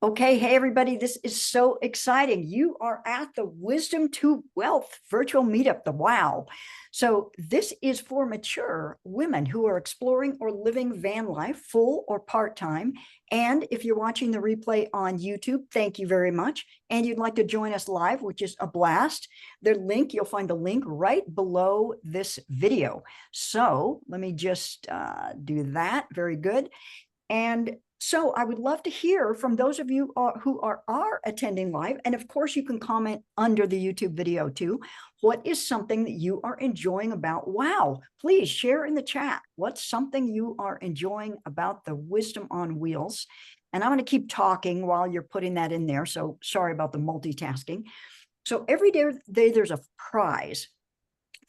Okay, hey everybody, this is so exciting. You are at the Wisdom to Wealth virtual meetup, the WOW. So this is for mature women who are exploring or living van life, full or part-time. And if you're watching the replay on YouTube, thank you very much. And you'd like to join us live, which is a blast. You'll find the link right below this video. So let me just do that. Very good. And so I would love to hear from those of you who are attending live. And of course, you can comment under the YouTube video too. What is something that you are enjoying about WOW? Please share in the chat. What's something you are enjoying about the Wisdom on Wheels? And I'm going to keep talking while you're putting that in there. So sorry about the multitasking. So every day there's a prize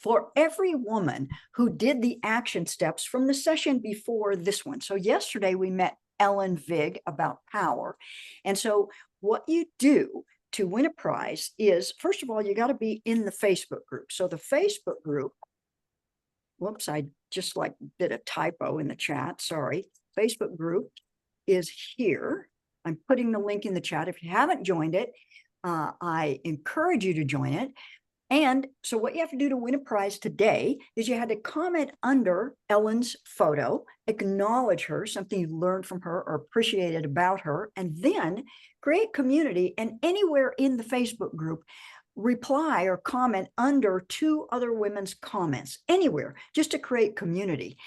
for every woman who did the action steps from the session before this one. So yesterday we met Ellen Vig about power. And so what you do to win a prize is, first of all, you got to be in the Facebook group. So the Facebook group, whoops, I just did a typo in the chat, sorry. Facebook group is here. I'm putting the link in the chat. If you haven't joined it, I encourage you to join it. And so what you have to do to win a prize today is you had to comment under Ellen's photo, acknowledge her, something you learned from her or appreciated about her, and then create community. And anywhere in the Facebook group, reply or comment under two other women's comments, anywhere, just to create community.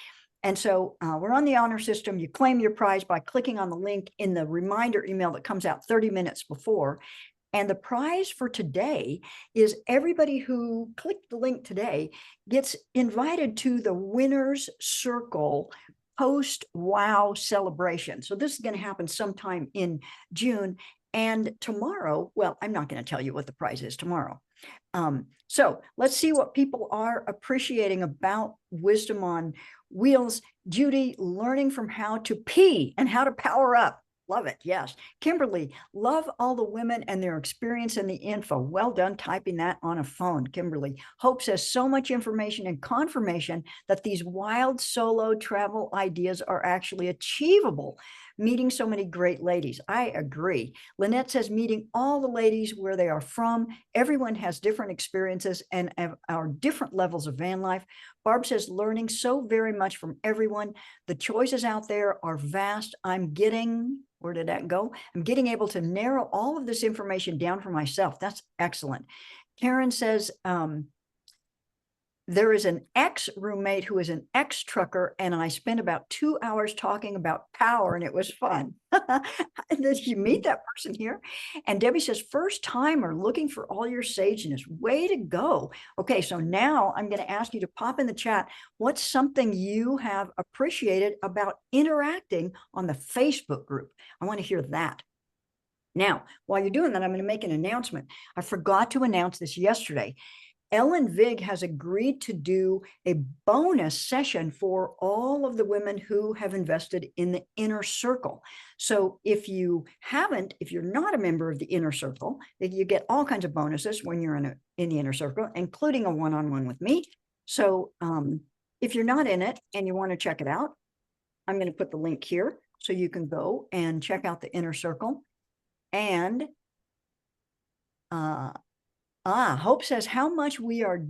And so we're on the honor system. You claim your prize by clicking on the link in the reminder email that comes out 30 minutes before. And the prize for today is everybody who clicked the link today gets invited to the Winner's Circle post-WOW celebration. So this is going to happen sometime in June. And tomorrow, well, I'm not going to tell you what the prize is tomorrow. So let's see what people are appreciating about Wisdom on Wheels. Judy, learning from how to pee and how to power up. Love it. Yes. Kimberly, love all the women and their experience and the info. Well done typing that on a phone, Kimberly. Hope says so much information and confirmation that these wild solo travel ideas are actually achievable. Meeting so many great ladies. I agree. Lynette says meeting all the ladies where they are from. Everyone has different experiences and our different levels of van life. Barb says learning so very much from everyone. The choices out there are vast. Where did that go? I'm getting able to narrow all of this information down for myself. That's excellent. Karen says, there is an ex-roommate who is an ex-trucker, and I spent about 2 hours talking about power, and it was fun. Did you meet that person here? And Debbie says, first timer looking for all your sageness. Way to go. Okay, so now I'm going to ask you to pop in the chat. What's something you have appreciated about interacting on the Facebook group? I want to hear that. Now, while you're doing that, I'm going to make an announcement. I forgot to announce this yesterday. Ellen Vig has agreed to do a bonus session for all of the women who have invested in the inner circle. So if you're not a member of the inner circle, you get all kinds of bonuses when you're in the inner circle, including a one-on-one with me. So if you're not in it and you want to check it out, I'm going to put the link here so you can go and check out the inner circle. And Hope says how much we are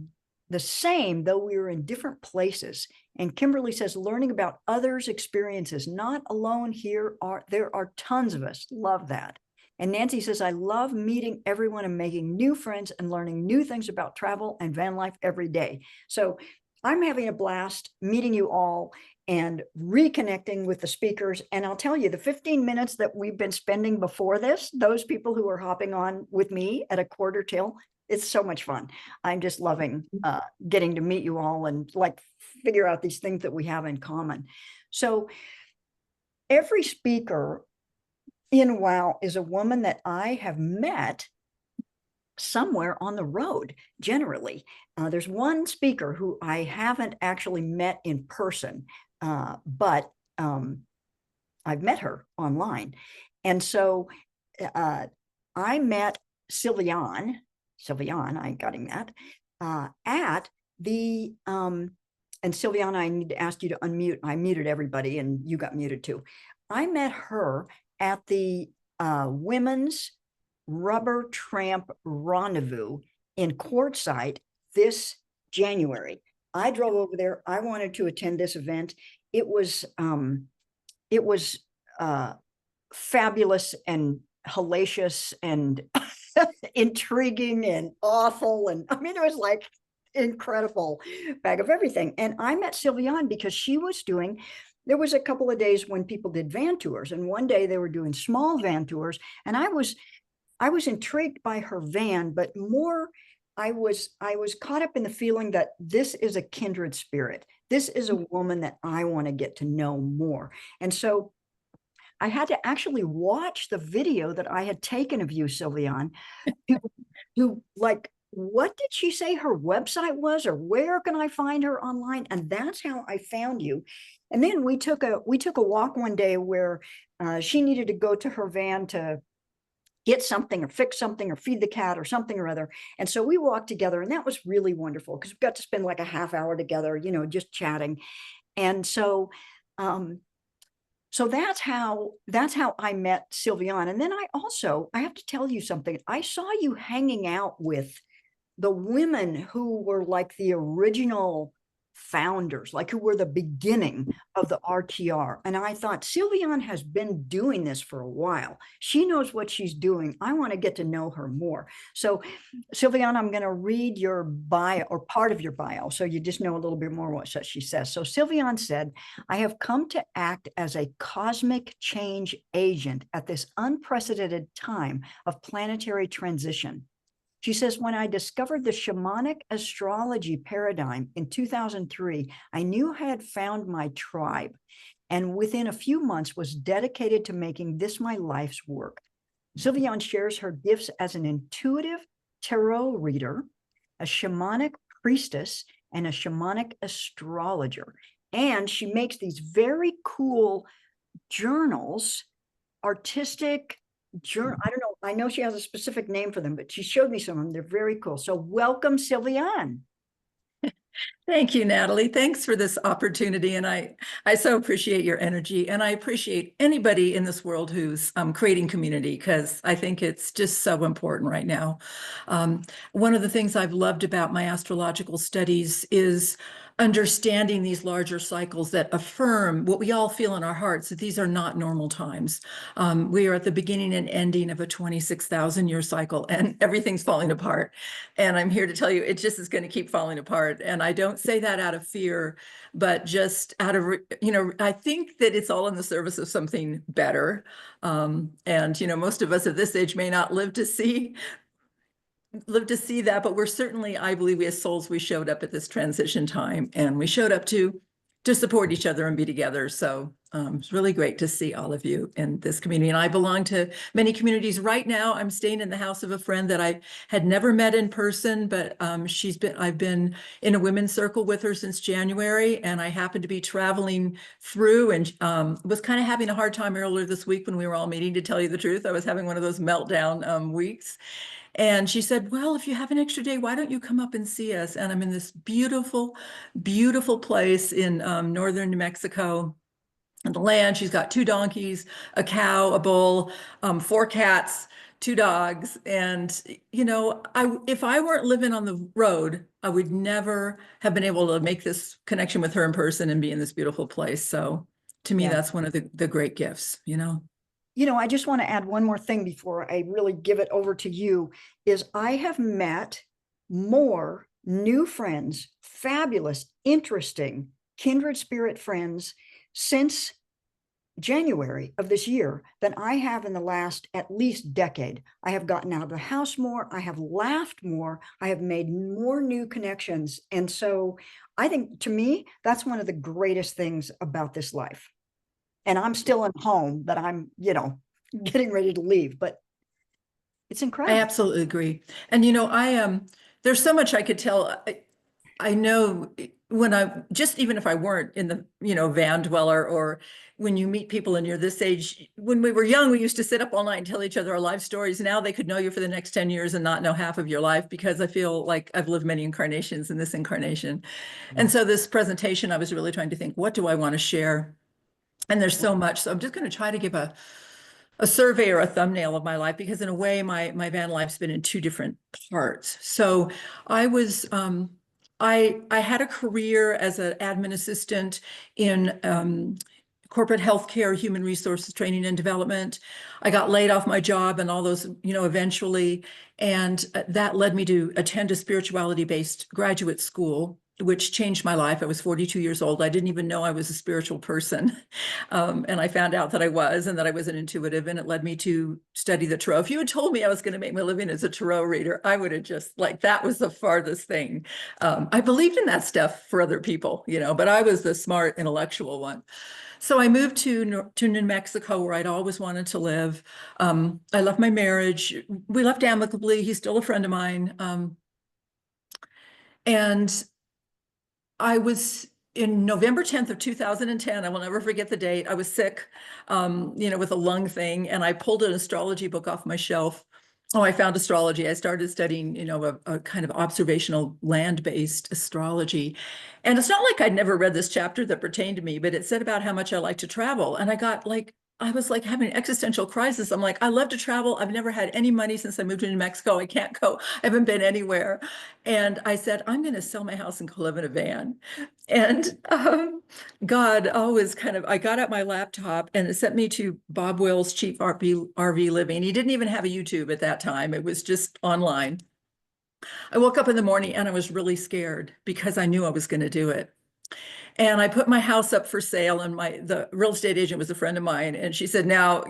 the same, though we are in different places. And Kimberly says learning about others' experiences, not alone here. There are tons of us. Love that. And Nancy says, I love meeting everyone and making new friends and learning new things about travel and van life every day. So I'm having a blast meeting you all and reconnecting with the speakers. And I'll tell you, the 15 minutes that we've been spending before this, those people who are hopping on with me at a quarter till, it's so much fun. I'm just loving getting to meet you all and figure out these things that we have in common. So every speaker in WOW is a woman that I have met somewhere on the road. Generally, there's one speaker who I haven't actually met in person, but I've met her online. And so I met Silvianne, I got him that, at the, and Silvianne, I need to ask you to unmute. I muted everybody and you got muted too. I met her at the women's Rubber Tramp Rendezvous in Quartzite this January. I drove over there. I wanted to attend this event. It was fabulous and hellacious and intriguing and awful. And I mean, it was like incredible bag of everything. And I met Silvianne because she was doing, there was a couple of days when people did van tours, and one day they were doing small van tours. And I was intrigued by her van, but more I was caught up in the feeling that this is a kindred spirit. This is a woman that I want to get to know more. And so I had to actually watch the video that I had taken of you, Silvianne, to like, what did she say her website was, or where can I find her online? And that's how I found you. And then we took a walk one day where she needed to go to her van to get something or fix something or feed the cat or something or other. And so we walked together, and that was really wonderful because we got to spend like a half hour together, you know, just chatting. And so so that's how I met Silvianne. And then I have to tell you something. I saw you hanging out with the women who were like the original founders, like who were the beginning of the RTR. And I thought, Silvianne has been doing this for a while. She knows what she's doing. I want to get to know her more. So Silvianne, I'm going to read your bio, or part of your bio, so you just know a little bit more what she says. So Silvianne said, I have come to act as a cosmic change agent at this unprecedented time of planetary transition. She says, when I discovered the shamanic astrology paradigm in 2003, I knew I had found my tribe, and within a few months was dedicated to making this my life's work. Silvianne shares her gifts as an intuitive tarot reader, a shamanic priestess, and a shamanic astrologer. And she makes these very cool journals, artistic journal. I don't know. I know she has a specific name for them, but she showed me some of them. They're very cool. So welcome, Silvianne. Thank you, Natalie. Thanks for this opportunity. And I so appreciate your energy. And I appreciate anybody in this world who's creating community, because I think it's just so important right now. One of the things I've loved about my astrological studies is understanding these larger cycles that affirm what we all feel in our hearts, that these are not normal times. We are at the beginning and ending of a 26,000-year cycle, and everything's falling apart. And I'm here to tell you, it just is going to keep falling apart. And I don't say that out of fear, but just out of, I think that it's all in the service of something better. And, most of us at this age may not live to see that, but we're certainly, I believe, we as souls, we showed up at this transition time, and we showed up to support each other and be together. So it's really great to see all of you in this community. And I belong to many communities. Right now, I'm staying in the house of a friend that I had never met in person, but I've been in a women's circle with her since January, and I happened to be traveling through and was kind of having a hard time earlier this week when we were all meeting. To tell you the truth, I was having one of those meltdown weeks. And she said, well, if you have an extra day, why don't you come up and see us? And I'm in this beautiful, beautiful place in northern New Mexico. And the land, she's got 2 donkeys, a cow, a bull, 4 cats, 2 dogs. And, if I weren't living on the road, I would never have been able to make this connection with her in person and be in this beautiful place. So to me, that's one of the great gifts, I just want to add one more thing before I really give it over to you, is I have met more new friends, fabulous, interesting, kindred spirit friends since January of this year than I have in the last at least decade. I have gotten out of the house more. I have laughed more. I have made more new connections. And so I think, to me, that's one of the greatest things about this life. And I'm still in home that I'm, getting ready to leave, but it's incredible. I absolutely agree. And, there's so much I could tell. I know when even if I weren't in the, van dweller, or when you meet people and you're this age, when we were young, we used to sit up all night and tell each other our life stories. Now they could know you for the next 10 years and not know half of your life, because I feel like I've lived many incarnations in this incarnation. And so this presentation, I was really trying to think, what do I want to share? And there's so much. So I'm just going to try to give a a survey or a thumbnail of my life, because in a way my van life's been in two different parts. So I was I had a career as an admin assistant in corporate healthcare, human resources training and development. I got laid off my job and all those, eventually, and that led me to attend a spirituality-based graduate school, which changed my life. I was 42 years old. I didn't even know I was a spiritual person. And I found out that I was, and that I was an intuitive, and it led me to study the tarot. If you had told me I was going to make my living as a tarot reader, I would have just that was the farthest thing. I believed in that stuff for other people, but I was the smart intellectual one. So I moved to New Mexico, where I'd always wanted to live. I left my marriage. We left amicably. He's still a friend of mine. And I was in November 10th of 2010. I will never forget the date. I was sick, with a lung thing, and I pulled an astrology book off my shelf. Oh, I found astrology. I started studying, a kind of observational land-based astrology. And it's not like I'd never read this chapter that pertained to me, but it said about how much I like to travel. And I was like having an existential crisis. I'm like, I love to travel. I've never had any money since I moved to New Mexico. I can't go. I haven't been anywhere. And I said, I'm going to sell my house and go live in a van. And God always I got out my laptop, and it sent me to Bob Will's Cheap RV Living. He didn't even have a YouTube at that time. It was just online. I woke up in the morning and I was really scared because I knew I was going to do it. And I put my house up for sale, and the real estate agent was a friend of mine. And she said, now,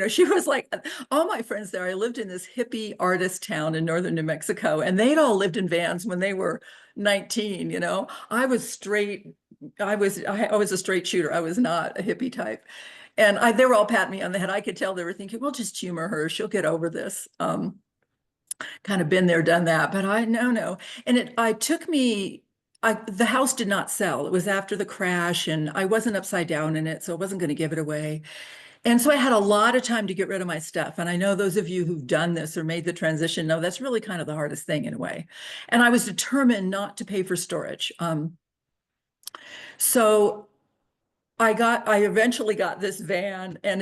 she was like, all my friends there, I lived in this hippie artist town in northern New Mexico, and they'd all lived in vans when they were 19, I was straight. I was a straight shooter. I was not a hippie type. And they were all patting me on the head. I could tell they were thinking, well, just humor her. She'll get over this. Kind of been there, done that. But no. And the house did not sell. It was after the crash, and I wasn't upside down in it, so I wasn't going to give it away. And so I had a lot of time to get rid of my stuff. And I know those of you who've done this or made the transition know that's really kind of the hardest thing in a way. And I was determined not to pay for storage. So I eventually got this van, and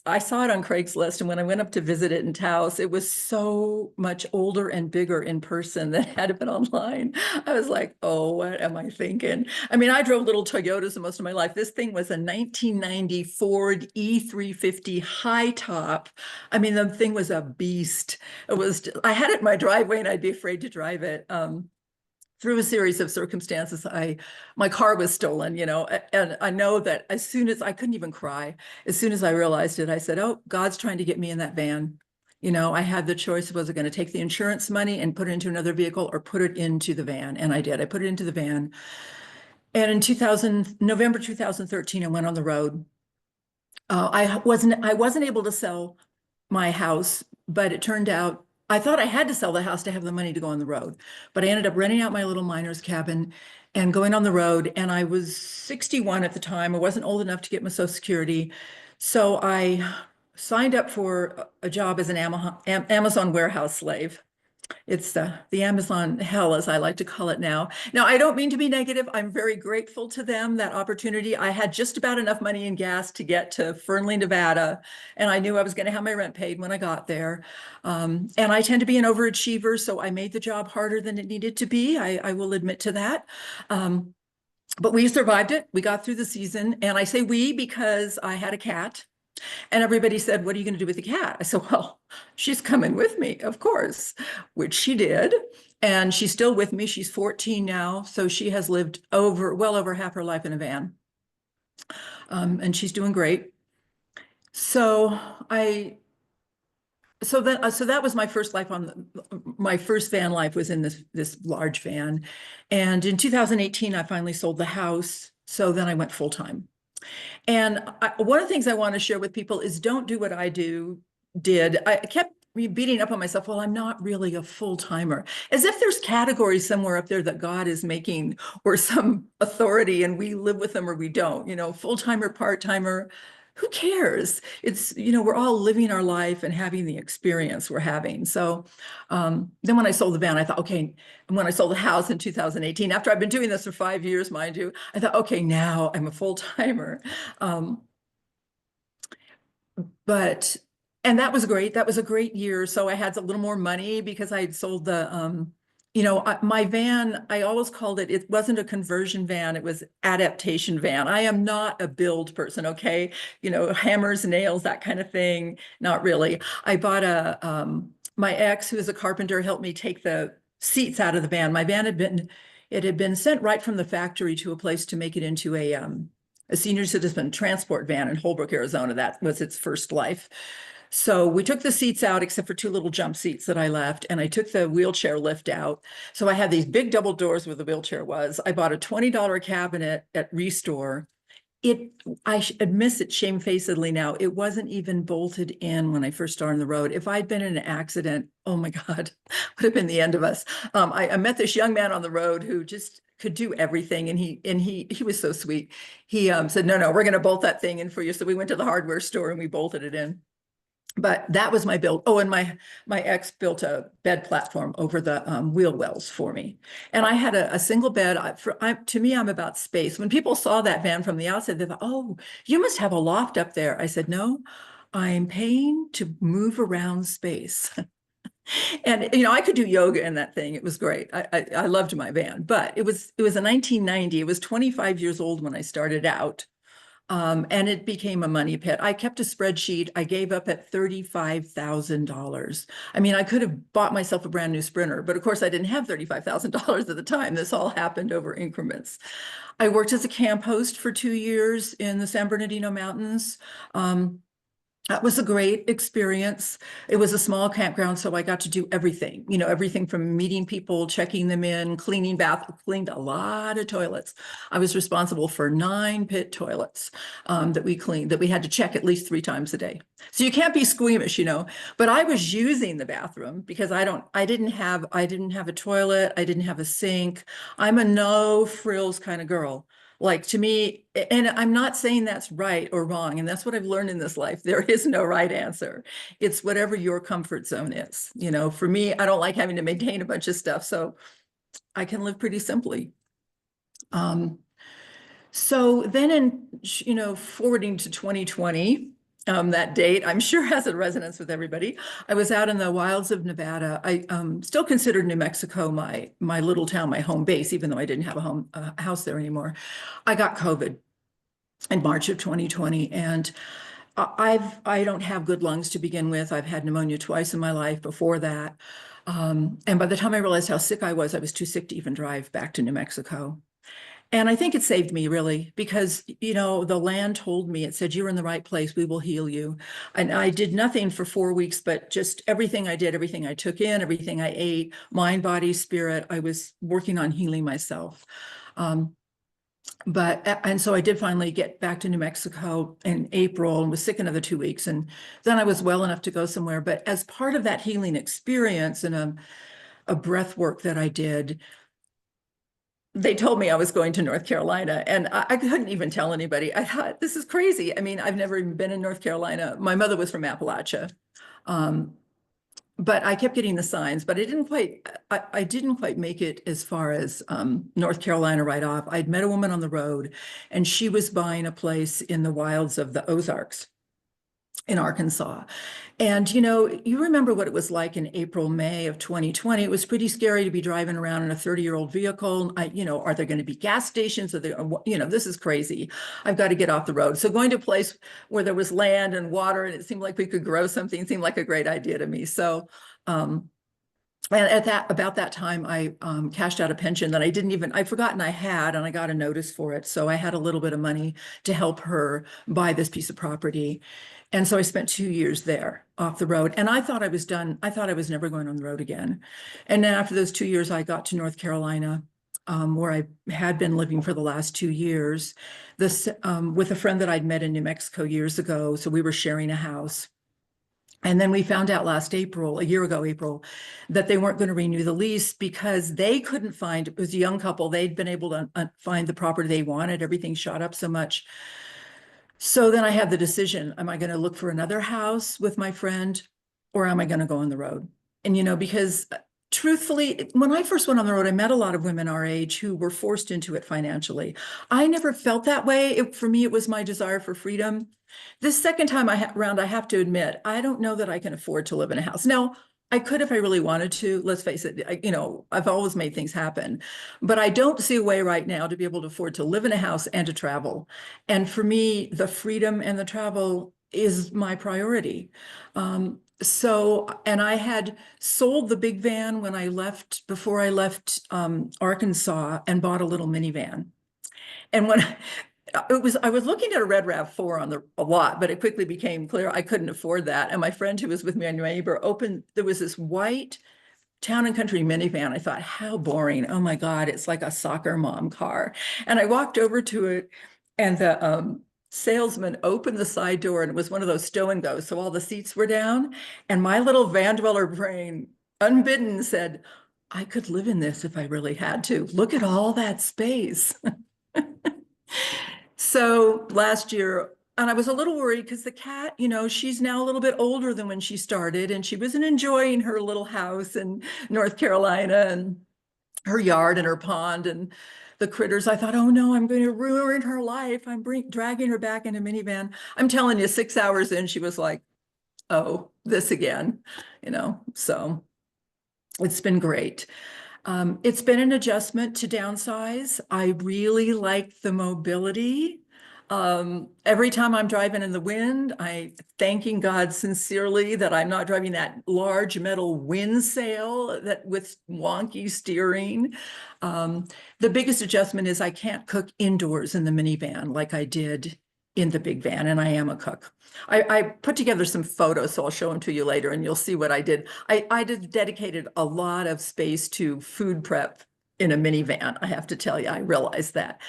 I saw it on Craigslist. And when I went up to visit it in Taos, it was so much older and bigger in person than had been online. I was like, oh, what am I thinking? I mean, I drove little Toyotas most of my life. This thing was a 1990 Ford E350 high top. I mean, the thing was a beast. I had it in my driveway, and I'd be afraid to drive it. Through a series of circumstances, my car was stolen, and I know that as soon as I couldn't even cry, as soon as I realized it, I said, oh, God's trying to get me in that van. I had the choice, was I going to take the insurance money and put it into another vehicle, or put it into the van? And I did. I put it into the van. And in November 2013, I went on the road. I wasn't able to sell my house, but it turned out I thought I had to sell the house to have the money to go on the road. But I ended up renting out my little miner's cabin and going on the road. And I was 61 at the time. I wasn't old enough to get my Social Security. So I signed up for a job as an Amazon warehouse slave. It's the Amazon hell, as I like to call it now. Now, I don't mean to be negative. I'm very grateful to them, that opportunity. I had just about enough money in gas to get to Fernley, Nevada, and I knew I was going to have my rent paid when I got there. And I tend to be an overachiever, so I made the job harder than it needed to be. I will admit to that. But we survived it. We got through the season. And I say we because I had a cat. And everybody said, what are you going to do with the cat? I said, well, she's coming with me, of course, which she did. And she's still with me. She's 14 now. So she has lived well over half her life in a van. And she's doing great. So that was my first life my first van life was in this large van. And in 2018, I finally sold the house. So then I went full time. And one of the things I want to share with people is, don't do what I did. I kept beating up on myself. Well, I'm not really a full-timer, as if there's categories somewhere up there that God is making, or some authority, and we live with them or we don't, full-timer, part-timer, who cares? It's, we're all living our life and having the experience we're having. So then when I sold the van, I thought, okay. And when I sold the house in 2018, after I've been doing this for 5 years, mind you, I thought, okay, now I'm a full-timer. But And that was great. That was a great year. So I had a little more money because I had sold the, my van, I always called it, it wasn't a conversion van, it was adaptation van. I am not a build person, okay? Hammers, nails, that kind of thing. Not really. I bought my ex, who is a carpenter, helped me take the seats out of the van. My van it had been sent right from the factory to a place to make it into a senior citizen transport van in Holbrook, Arizona. That was its first life. So we took the seats out, except for two little jump seats that I left, and I took the wheelchair lift out. So I had these big double doors where the wheelchair was. I bought a $20 cabinet at Restore. I admit it shamefacedly now, it wasn't even bolted in when I first started on the road. If I'd been in an accident, oh my God, would have been the end of us. I met this young man on the road who just could do everything, and he was so sweet. He said, no, we're going to bolt that thing in for you. So we went to the hardware store and we bolted it in. But that was my build. Oh, and my ex built a bed platform over the wheel wells for me. And I had a single bed. To me, I'm about space. When people saw that van from the outside, they thought, oh, you must have a loft up there. I said, no, I'm paying to move around space. And, I could do yoga in that thing. It was great. I loved my van, but it was a 1990. It was 25 years old when I started out. And it became a money pit. I kept a spreadsheet. I gave up at $35,000. I mean, I could have bought myself a brand new Sprinter, but of course I didn't have $35,000 at the time. This all happened over increments. I worked as a camp host for 2 years in the San Bernardino Mountains. That was a great experience. It was a small campground, so I got to do everything, everything from meeting people, checking them in, cleaned a lot of toilets. I was responsible for 9 pit toilets that we cleaned, that we had to check at least 3 times a day. So you can't be squeamish, but I was using the bathroom because I didn't have a toilet. I didn't have a sink. I'm a no frills kind of girl. Like, to me, and I'm not saying that's right or wrong, and that's what I've learned in this life. There is no right answer. It's whatever your comfort zone is. For me, I don't like having to maintain a bunch of stuff, so I can live pretty simply. So then forwarding to 2020, that date, I'm sure has a resonance with everybody. I was out in the wilds of Nevada. I still considered New Mexico my little town, my home base, even though I didn't have a house there anymore. I got COVID in March of 2020, and I don't have good lungs to begin with. I've had pneumonia twice in my life before that. And by the time I realized how sick I was too sick to even drive back to New Mexico. And I think it saved me, really, because, the land told me, it said, you're in the right place, we will heal you. And I did nothing for 4 weeks, but just everything I did, everything I took in, everything I ate, mind, body, spirit, I was working on healing myself. And so I did finally get back to New Mexico in April and was sick another 2 weeks. And then I was well enough to go somewhere. But as part of that healing experience and a breath work that I did, they told me I was going to North Carolina, and I couldn't even tell anybody. I thought, this is crazy. I mean, I've never even been in North Carolina. My mother was from Appalachia. But I kept getting the signs, but I didn't quite make it as far as North Carolina right off. I'd met a woman on the road, and she was buying a place in the wilds of the Ozarks in Arkansas. And, you remember what it was like in April, May of 2020. It was pretty scary to be driving around in a 30-year-old vehicle. Are there going to be gas stations? This is crazy. I've got to get off the road. So going to a place where there was land and water and it seemed like we could grow something seemed like a great idea to me. So, and about that time, I cashed out a pension that I'd forgotten I had, and I got a notice for it. So I had a little bit of money to help her buy this piece of property. And so I spent 2 years there off the road, and I thought I was done. I thought I was never going on the road again. And then after those 2 years, I got to North Carolina, where I had been living for the last 2 years, with a friend that I'd met in New Mexico years ago. So we were sharing a house. And then we found out a year ago, April, that they weren't going to renew the lease because they couldn't find, it was a young couple, they'd been able to find the property they wanted. Everything shot up so much. So then I had the decision, am I going to look for another house with my friend, or am I going to go on the road? And, because truthfully, when I first went on the road, I met a lot of women our age who were forced into it financially. I never felt that way. For me, it was my desire for freedom. This second time around, I have to admit, I don't know that I can afford to live in a house. Now, I could if I really wanted to. Let's face it, I've always made things happen, but I don't see a way right now to be able to afford to live in a house and to travel. And for me, the freedom and the travel is my priority. And I had sold the big van when I left, before I left Arkansas, and bought a little minivan. And when I was looking at a red RAV4 on a lot, but it quickly became clear I couldn't afford that. And my friend who was with me, and my neighbor, there was this white Town and Country minivan. I thought, how boring. Oh my God, it's like a soccer mom car. And I walked over to it, and the salesman opened the side door, and it was one of those stow and go. So all the seats were down, and my little van dweller brain, unbidden, said, I could live in this if I really had to. Look at all that space. So last year, and I was a little worried because the cat, she's now a little bit older than when she started, and she wasn't enjoying her little house in North Carolina and her yard and her pond and the critters. I thought, oh no, I'm going to ruin her life. I'm dragging her back in a minivan. I'm telling you, 6 hours in, she was like, oh, this again, so it's been great. It's been an adjustment to downsize. I really like the mobility. Every time I'm driving in the wind, I'm thanking God sincerely that I'm not driving that large metal wind sail that with wonky steering. The biggest adjustment is I can't cook indoors in the minivan like I did in the big van, and I am a cook. I put together some photos, so I'll show them to you later, and you'll see what I did. I dedicated a lot of space to food prep in a minivan. I have to tell you, I realized that,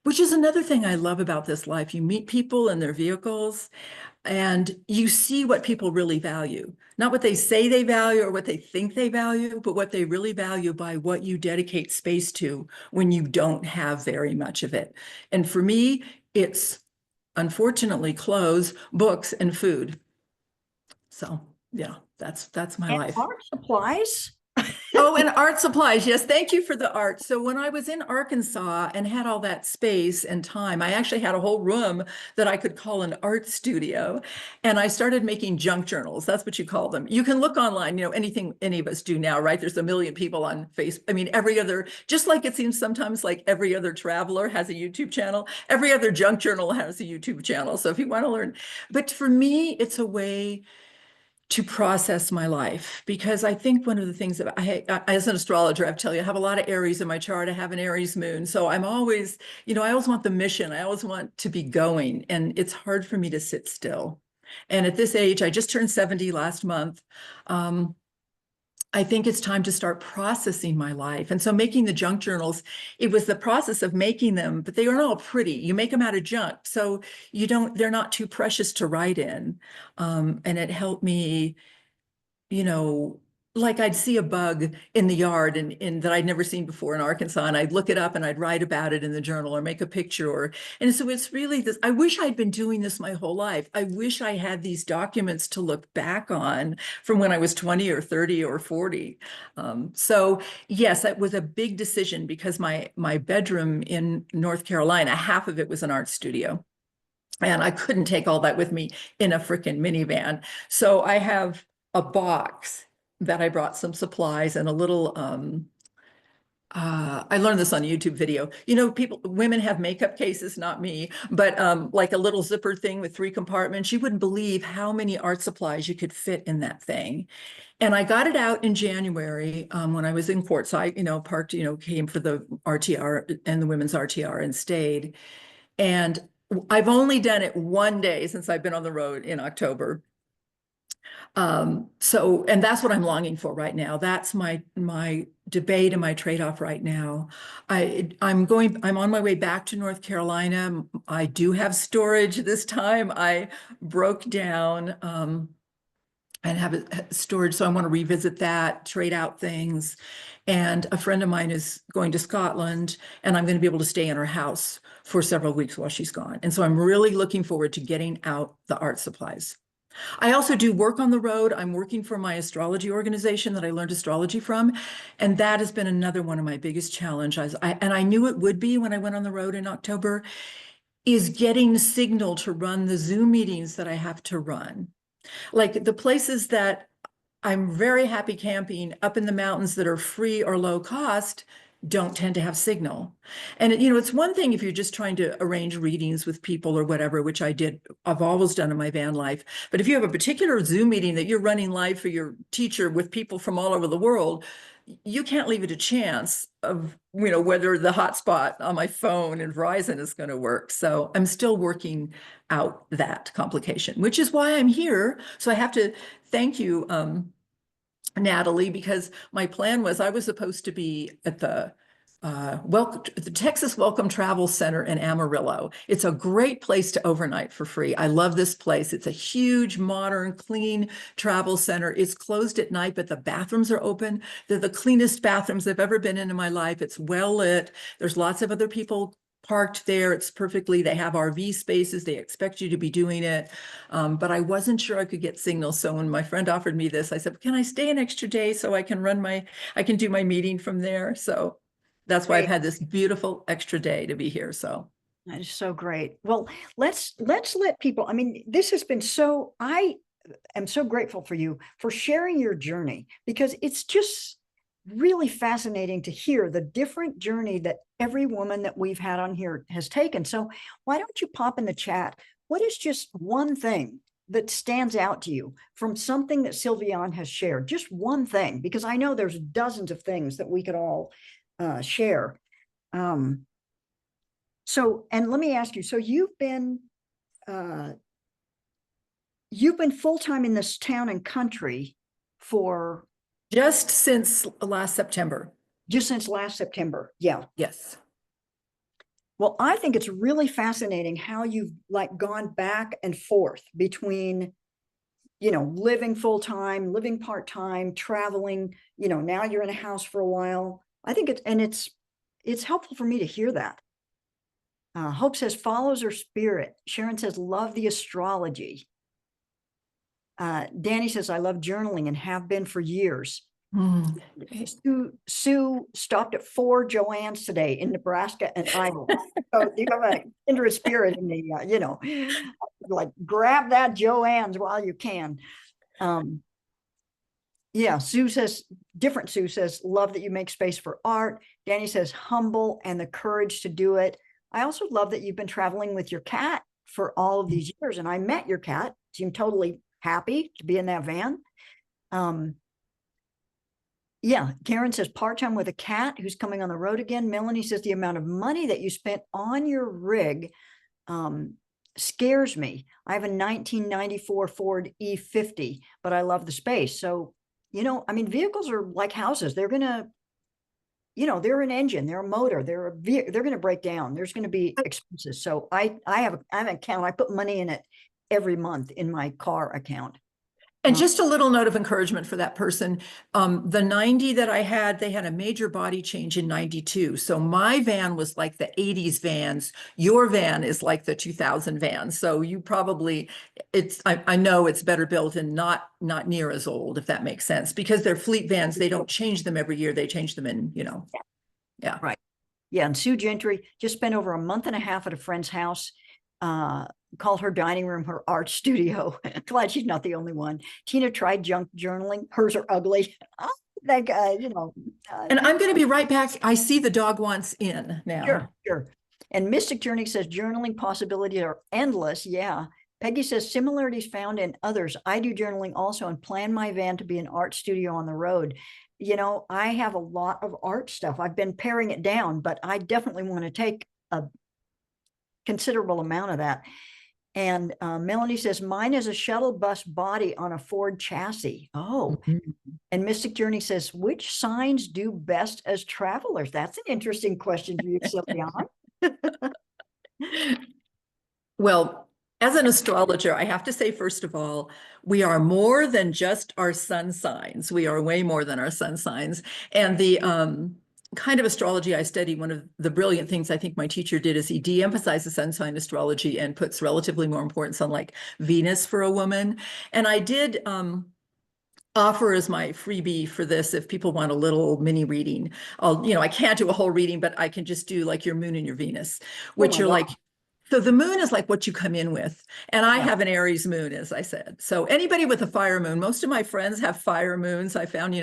which is another thing I love about this life. You meet people in their vehicles, and you see what people really value, not what they say they value or what they think they value, but what they really value by what you dedicate space to when you don't have very much of it. And for me, it's unfortunately clothes, books, and food. So yeah, that's my And life. art supplies. Oh, and art supplies. Yes, thank you for the art. So when I was in Arkansas and had all that space and time, I actually had a whole room that I could call an art studio. And I started making junk journals. That's what you call them. You can look online, anything any of us do now, right? There's a million people on Facebook. I mean, just like it seems sometimes like every other traveler has a YouTube channel, every other junk journal has a YouTube channel. So if you want to learn, but for me, it's a way to process my life, because I think one of the things that as an astrologer, I tell you, I have a lot of Aries in my chart. I have an Aries moon. So I'm always, I always want the mission. I always want to be going, and it's hard for me to sit still. And at this age, I just turned 70 last month. I think it's time to start processing my life. And so making the junk journals, it was the process of making them, but they aren't all pretty. You make them out of junk. So they're not too precious to write in. And it helped me, like I'd see a bug in the yard and that I'd never seen before in Arkansas, and I'd look it up and I'd write about it in the journal or make a picture. And so it's really this, I wish I'd been doing this my whole life. I wish I had these documents to look back on from when I was 20 or 30 or 40. So yes, that was a big decision, because my bedroom in North Carolina, half of it was an art studio. And I couldn't take all that with me in a freaking minivan. So I have a box that I brought some supplies and a little, I learned this on a YouTube video. Women have makeup cases, not me, but like a little zipper thing with 3 compartments. You wouldn't believe how many art supplies you could fit in that thing. And I got it out in January when I was in Quartzite, parked, came for the RTR and the women's RTR and stayed. And I've only done it one day since I've been on the road in October. And that's what I'm longing for right now. That's my debate and my trade-off right now. I'm on my way back to North Carolina. I do have storage this time. I broke down and have a storage, so I want to revisit that, trade out things. And a friend of mine is going to Scotland, and I'm going to be able to stay in her house for several weeks while she's gone. And so I'm really looking forward to getting out the art supplies. I also do work on the road. I'm working for my astrology organization that I learned astrology from. And that has been another one of my biggest challenges. And I knew it would be when I went on the road in October, is getting signal to run the Zoom meetings that I have to run. Like the places that I'm very happy camping up in the mountains that are free or low cost don't tend to have signal. And it's one thing if you're just trying to arrange readings with people or whatever, which I've always done in my van life. But if you have a particular Zoom meeting that you're running live for your teacher with people from all over the world, you can't leave it a chance of, whether the hotspot on my phone and Verizon is going to work. So I'm still working out that complication, which is why I'm here. So I have to thank you, Natalie, because my plan was I was supposed to be at the Texas Welcome Travel Center in Amarillo. It's a great place to overnight for free. I love this place. It's a huge, modern, clean travel center. It's closed at night, but the bathrooms are open. They're the cleanest bathrooms I've ever been in my life. It's well lit. There's lots of other people parked there. It's perfectly, they have RV spaces. They expect you to be doing it. But I wasn't sure I could get signal. So when my friend offered me this, I said, can I stay an extra day so I can I can do my meeting from there? So that's why I've Great. had this beautiful extra day to be here. So That is so great. Well, let's let people, I mean, this has been I am so grateful for you for sharing your journey, because it's just really fascinating to hear the different journey that every woman that we've had on here has taken. So why don't you pop in the chat? What is just one thing that stands out to you from something that Silvianne has shared? Just one thing, because I know there's dozens of things that we could all share. So, and let me ask you, so you've been full-time in this town and country for just since last September. Just since last September. Yeah. Yes. Well, I think it's really fascinating how you've gone back and forth between, living full-time, living part-time, traveling, now you're in a house for a while. I think it's helpful for me to hear that. Hope says follows her spirit. Sharon says love the astrology. Danny says I love journaling and have been for years. Sue stopped at 4 Joannes today in Nebraska and Iowa. So you have a kindred spirit in the, grab that Joannes while you can. Yeah, different Sue says, love that you make space for art. Danny says humble and the courage to do it. I also love that you've been traveling with your cat for all of these years. And I met your cat, seemed totally happy to be in that van. Yeah, Karen says part-time with a cat who's coming on the road again. Melanie says the amount of money that you spent on your rig scares me. I have a 1994 Ford E50, but I love the space. So, I mean, vehicles are like houses. They're going to, they're an engine, they're a motor, they're going to break down. There's going to be expenses. So I have an account. I put money in it every month in my car account. And just a little note of encouragement for that person. The 90 that I had, they had a major body change in 92. So my van was like the 80s vans. Your van is like the 2000 van. So you probably, I know it's better built and not near as old, if that makes sense, because they're fleet vans. They don't change them every year. They change them in, yeah. Right. Yeah. And Sue Gentry just spent over a month and a half at a friend's house. Called her dining room her art studio. Glad she's not the only one. Tina tried junk journaling. Hers are ugly. And I'm going to be right back. I see the dog wants in now. Sure. And Mystic Journey says journaling possibilities are endless. Yeah. Peggy says similarities found in others. I do journaling also and plan my van to be an art studio on the road. I have a lot of art stuff. I've been paring it down, but I definitely want to take a considerable amount of that. And Melanie says, mine is a shuttle bus body on a Ford chassis. Oh, and Mystic Journey says, which signs do best as travelers? That's an interesting question for you, Silvianne. Well, as an astrologer, I have to say, first of all, we are more than just our sun signs. We are way more than our sun signs. And kind of astrology I study, one of the brilliant things I think my teacher did is he de-emphasized the sun sign astrology and puts relatively more importance on like Venus for a woman. And I did offer as my freebie for this, if people want a little mini reading, I can't do a whole reading, but I can just do like your moon and your Venus, Oh which my are God. like, so the moon is like what you come in with. And I Yeah. have an Aries moon, as I said. So anybody with a fire moon, most of my friends have fire moons. I found,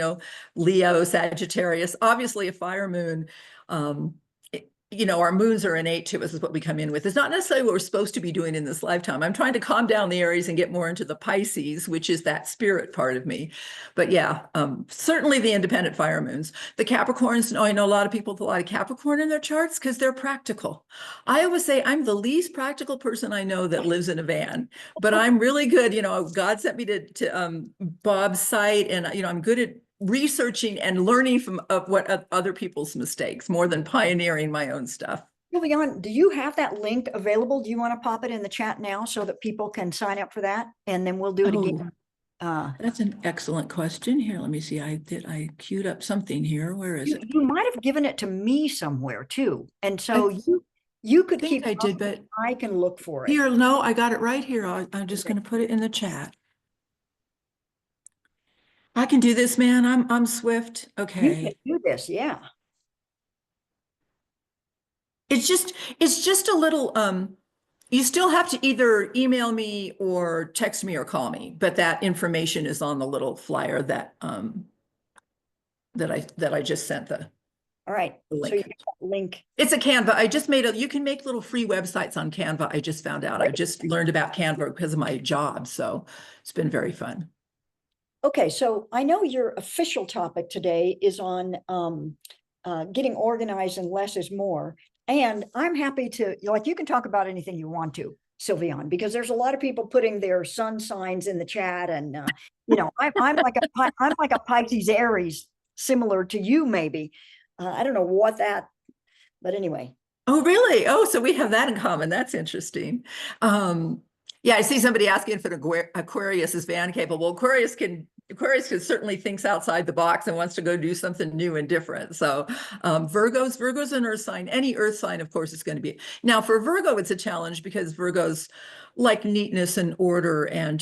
Leo, Sagittarius, obviously a fire moon. Our moons are innate to us, is what we come in with. It's not necessarily what we're supposed to be doing in this lifetime. I'm trying to calm down the Aries and get more into the Pisces, which is that spirit part of me. But yeah, certainly the independent fire moons. The Capricorns, I know a lot of people with a lot of Capricorn in their charts because they're practical. I always say I'm the least practical person I know that lives in a van, but I'm really good. God sent me to Bob's site, and I'm good at researching and learning from what other people's mistakes more than pioneering my own stuff. Silvianne, do you have that link available? Do you want to pop it in the chat now so that people can sign up for that? And then we'll do it again. That's an excellent question. Here, let me see. I queued up something here. Where is it? You might have given it to me somewhere too. And so you could think keep I did, but I can look for it. Here, no, I got it right here. I'm just going to put it in the chat. I can do this, man. I'm swift. You Okay. can do this, yeah. It's just a little you still have to either email me or text me or call me, but that information is on the little flyer that I just sent the All right. link. So you get that link. It's a Canva. I just you can make little free websites on Canva. I just found out. I just learned about Canva because of my job. So it's been very fun. Okay, so I know your official topic today is on getting organized and less is more. And I'm happy to, you can talk about anything you want to, Silvianne, because there's a lot of people putting their sun signs in the chat. And, I'm like a Pisces Aries, similar to you, maybe. I don't know what that, but anyway. Oh, really? Oh, so we have that in common. That's interesting. Yeah, I see somebody asking if an Aquarius is van capable. Aquarius can certainly thinks outside the box and wants to go do something new and different. So Virgo's an earth sign. Any earth sign, of course, is going to be. Now for Virgo, it's a challenge because Virgo's like neatness and order. And,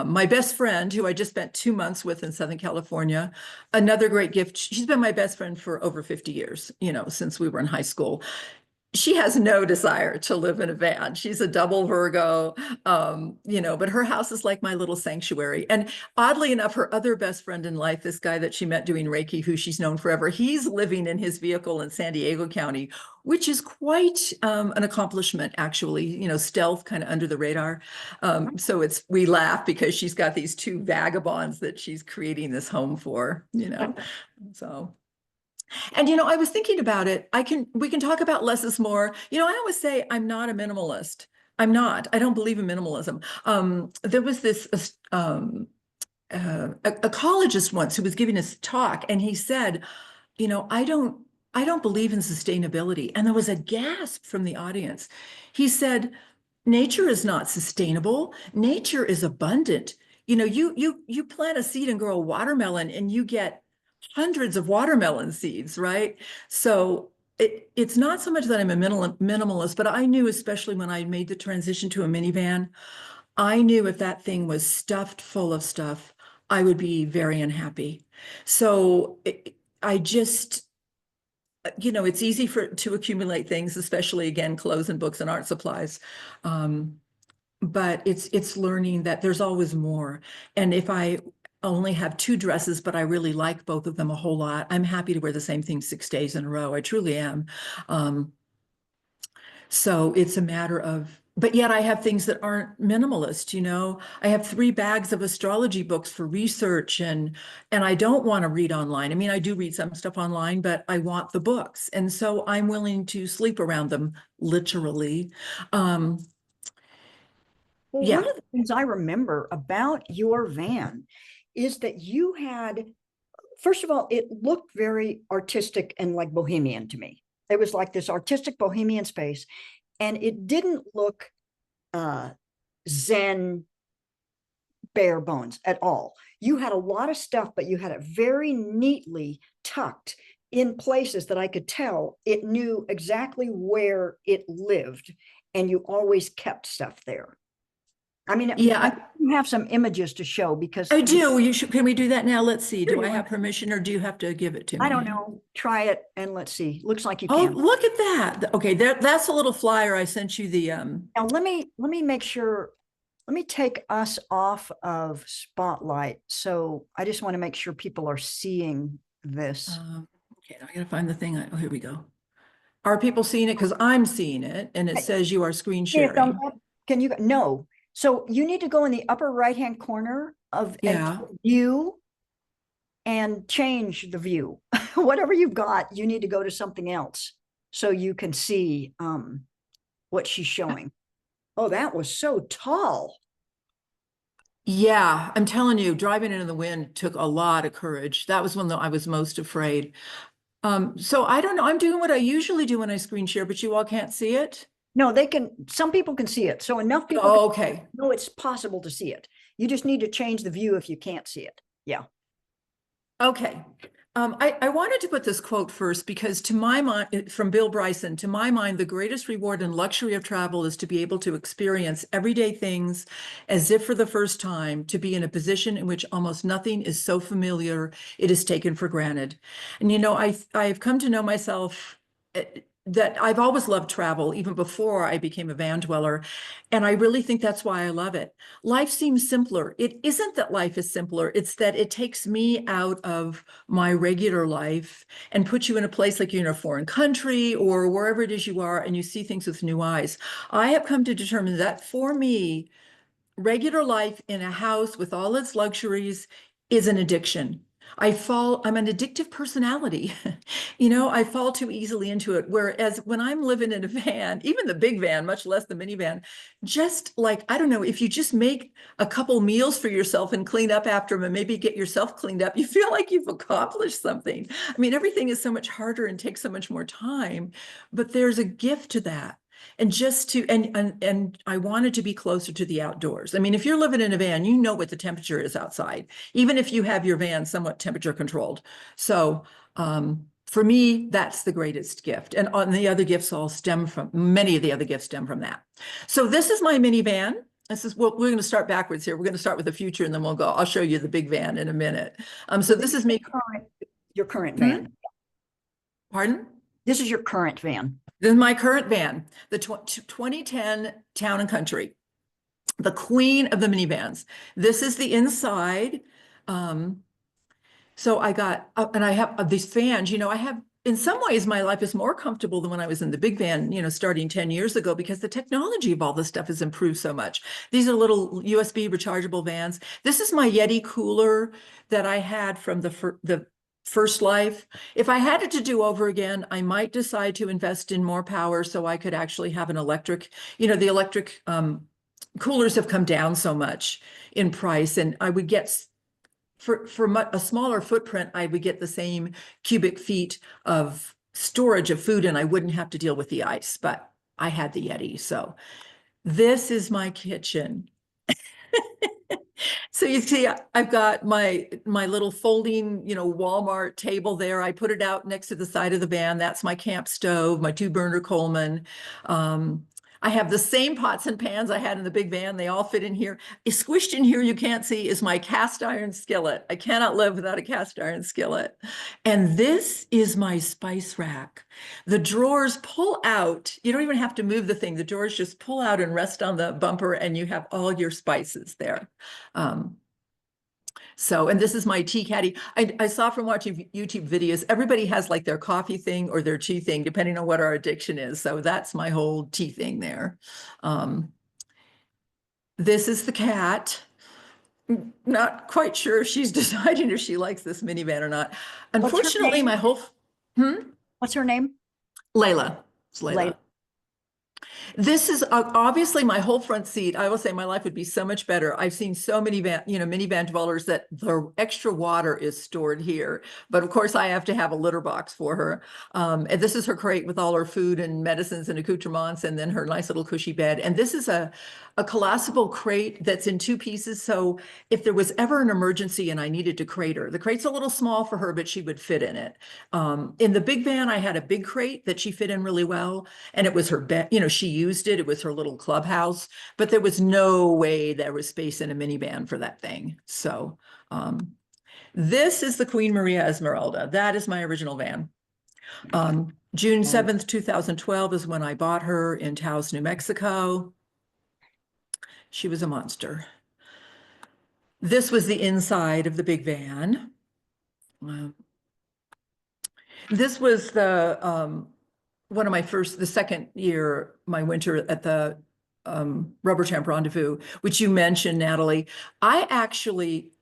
my best friend, who I just spent 2 months with in Southern California, another great gift. She's been my best friend for over 50 years, since we were in high school. She has no desire to live in a van. She's a double Virgo, but her house is like my little sanctuary. And oddly enough, her other best friend in life, this guy that she met doing Reiki, who she's known forever, he's living in his vehicle in San Diego County, which is quite an accomplishment, actually, stealth, kind of under the radar. So we laugh because she's got these two vagabonds that she's creating this home for, so. And, I was thinking about it. We can talk about less is more. I always say I'm not a minimalist. I'm not. I don't believe in minimalism. There was this ecologist once who was giving us talk, and he said, I don't believe in sustainability. And there was a gasp from the audience. He said, nature is not sustainable. Nature is abundant. You plant a seed and grow a watermelon, and you get hundreds of watermelon seeds, right? So it's not so much that I'm a minimalist, but I knew, especially when I made the transition to a minivan, I knew if that thing was stuffed full of stuff, I would be very unhappy. So I just, it's easy to accumulate things, especially again, clothes and books and art supplies. But it's learning that there's always more. And if I only have 2 dresses, but I really like both of them a whole lot, I'm happy to wear the same thing 6 days in a row. I truly am. So it's a matter of, but yet I have things that aren't minimalist. I have 3 bags of astrology books for research, and I don't want to read online. I mean, I do read some stuff online, but I want the books. And so I'm willing to sleep around them, literally. Well, Yeah. one of the things I remember about your van is that you had, first of all, it looked very artistic and like bohemian to me. It was like this artistic bohemian space, and it didn't look Zen, bare bones at all. You had a lot of stuff, but you had it very neatly tucked in places that I could tell it knew exactly where it lived, and you always kept stuff there. I mean, Yeah, you have some images to show because I do. You should, can we do that now? Let's see. here Do I you have are. permission or do you have to give it to I don't me? know. Try it and let's see. Looks like you Oh, can. look at that. Okay, that's a little flyer I sent you the Now let me make sure. Let me take us off of Spotlight. So I just want to make sure people are seeing this. okay, I gotta find the thing. Oh, here we go. Are people seeing it? Because I'm seeing it and it says you are screen Hey, a thumbs sharing. up. Can you no? So you need to go in the upper right hand corner of and Yeah. view and change the view. Whatever you've got, you need to go to something else so you can see what she's showing. Oh, that was so tall. Yeah, I'm telling you, driving into the wind took a lot of courage. That was when I was most afraid. So I don't know. I'm doing what I usually do when I screen share, but you all can't see it. No, they can, some people can see it. So enough people Oh, okay. know it's possible to see it. You just need to change the view if you can't see it. Yeah. Okay. I wanted to put this quote first because to my mind, from Bill Bryson, to my mind, the greatest reward and luxury of travel is to be able to experience everyday things as if for the first time, to be in a position in which almost nothing is so familiar, it is taken for granted. And you know, I've come to know myself that I've always loved travel, even before I became a van dweller. And I really think that's why I love it. Life seems simpler. It isn't that life is simpler, it's that it takes me out of my regular life and puts you in a place like you're in a foreign country or wherever it is you are, and you see things with new eyes. I have come to determine that for me, regular life in a house with all its luxuries is an addiction. I'm an addictive personality. You know, I fall too easily into it. Whereas when I'm living in a van, even the big van, much less the minivan, just like, I don't know, if you just make a couple meals for yourself and clean up after them and maybe get yourself cleaned up, you feel like you've accomplished something. I mean, everything is so much harder and takes so much more time, but there's a gift to that. And just to and I wanted to be closer to the outdoors. I mean, if you're living in a van, you know what the temperature is outside, even if you have your van somewhat temperature controlled. So for me, that's the greatest gift. And the other gifts all stem from, many of the other gifts stem from that. So this is my minivan. This is, well, we're going to start backwards here. We're going to start with the future and then we'll go. I'll show you the big van in a minute. So So this is me. your current Hmm? van. Pardon? This is your current van. This is my current van, the 2010 Town and Country, the queen of the minivans. This is the inside. So I got, and I have these fans, you know, I have, in some ways, my life is more comfortable than when I was in the big van, you know, starting 10 years ago, because the technology of all this stuff has improved so much. These are little USB rechargeable vans. This is my Yeti cooler that I had from the first life. If I had it to do over again, I might decide to invest in more power so I could actually have an electric, you know, the electric coolers have come down so much in price, and I would get for a smaller footprint, I would get the same cubic feet of storage of food and I wouldn't have to deal with the ice, but I had the Yeti. So this is my kitchen. So you see, I've got my little folding, you know, Walmart table there. I put it out next to the side of the van. That's my camp stove, my 2-burner Coleman. I have the same pots and pans I had in the big van. They all fit in here. Squished in here, you can't see, is my cast iron skillet. I cannot live without a cast iron skillet. And this is my spice rack. The drawers pull out. You don't even have to move the thing. The drawers just pull out and rest on the bumper, and you have all your spices there. And this is my tea caddy. I saw from watching YouTube videos, everybody has like their coffee thing or their tea thing, depending on what our addiction is. So that's my whole tea thing there. This is the cat. Not quite sure if she's deciding if she likes this minivan or not. What's her Unfortunately, name? my whole, What's her name? Layla. It's Layla. Layla. This is obviously my whole front seat. I will say my life would be so much better. I've seen so many minivan dwellers that the extra water is stored here. But of course, I have to have a litter box for her. And this is her crate with all her food and medicines and accoutrements, and then her nice little cushy bed. And this is a collapsible crate that's in two pieces. So if there was ever an emergency and I needed to crate her, the crate's a little small for her, but she would fit in it. In the big van, I had a big crate that she fit in really well. And it was her bed, she used it. It was her little clubhouse, but there was no way there was space in a minivan for that thing. So this is the Queen Maria Esmeralda. That is my original van. June 7th, 2012 is when I bought her in Taos, New Mexico. She was a monster. This was the inside of the big van. This was the one of my the second year, my winter at the Rubber Tramp Rendezvous, which you mentioned, Natalie. I actually,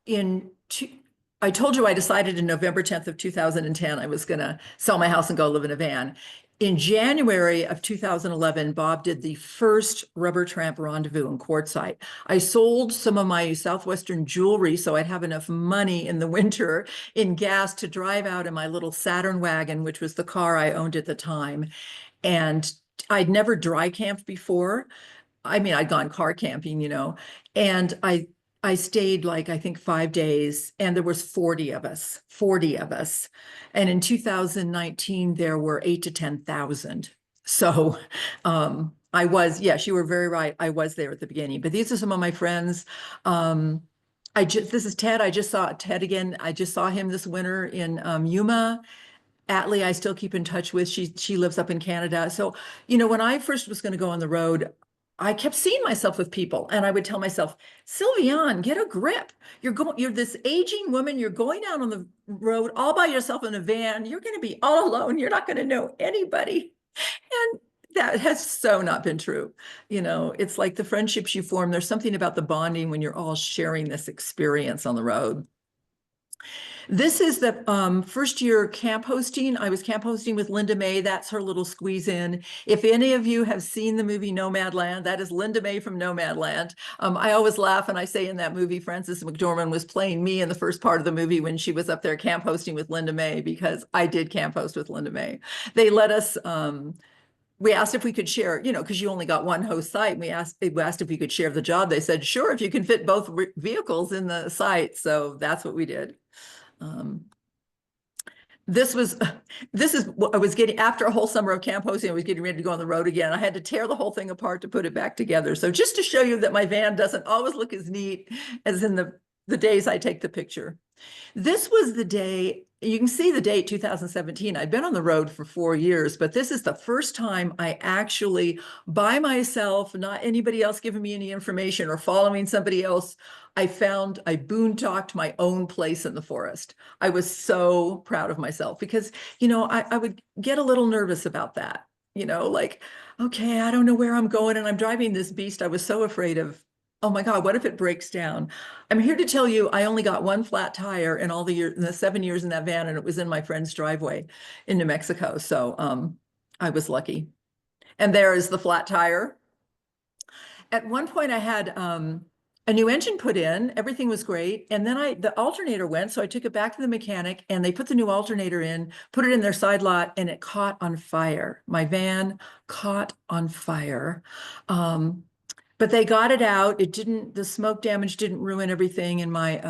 I told you I decided in November 10th of 2010, I was going to sell my house and go live in a van. In January of 2011, Bob did the first Rubber Tramp Rendezvous in Quartzite. I sold some of my Southwestern jewelry so I'd have enough money in the winter in gas to drive out in my little Saturn wagon, which was the car I owned at the time. And I'd never dry camped before. I mean, I'd gone car camping, and I stayed like, I think 5 days, and there was 40 of us. And in 2019, there were 8,000 to 10,000. So I was, yes, you were very right. I was there at the beginning, but these are some of my friends. This is Ted. I just saw Ted again. I just saw him this winter in Yuma. Atlee, I still keep in touch with. She lives up in Canada. So, when I first was going to go on the road, I kept seeing myself with people, and I would tell myself, Silvianne, get a grip. You're this aging woman. You're going out on the road all by yourself in a van. You're going to be all alone. You're not going to know anybody. And that has so not been true. It's like the friendships you form. There's something about the bonding when you're all sharing this experience on the road. This is the first year camp hosting. I was camp hosting with Linda May. That's her little squeeze in. If any of you have seen the movie Nomadland, that is Linda May from Nomadland. I always laugh and I say in that movie, Frances McDormand was playing me in the first part of the movie when she was up there camp hosting with Linda May, because I did camp host with Linda May. They let us, we asked if we could share, because you only got one host site. We asked if we could share the job. They said, sure, if you can fit both vehicles in the site. So that's what we did. This is what I was getting after a whole summer of camp hosting. I was getting ready to go on the road again. I had to tear the whole thing apart to put it back together. So just to show you that my van doesn't always look as neat as in the days I take the picture. This was the day, you can see the date 2017. I'd been on the road for 4 years, but this is the first time I actually, by myself, not anybody else giving me any information or following somebody else, I boondoggled my own place in the forest. I was so proud of myself because, I would get a little nervous about that, like, okay, I don't know where I'm going and I'm driving this beast. I was so afraid of, oh my God, what if it breaks down? I'm here to tell you, I only got one flat tire in all in the 7 years in that van, and it was in my friend's driveway in New Mexico. So I was lucky. And there is the flat tire. At one point I had a new engine put in, everything was great. And then the alternator went, so I took it back to the mechanic and they put the new alternator in, put it in their side lot, and it caught on fire. My van caught on fire. But they got it out. The smoke damage didn't ruin everything in my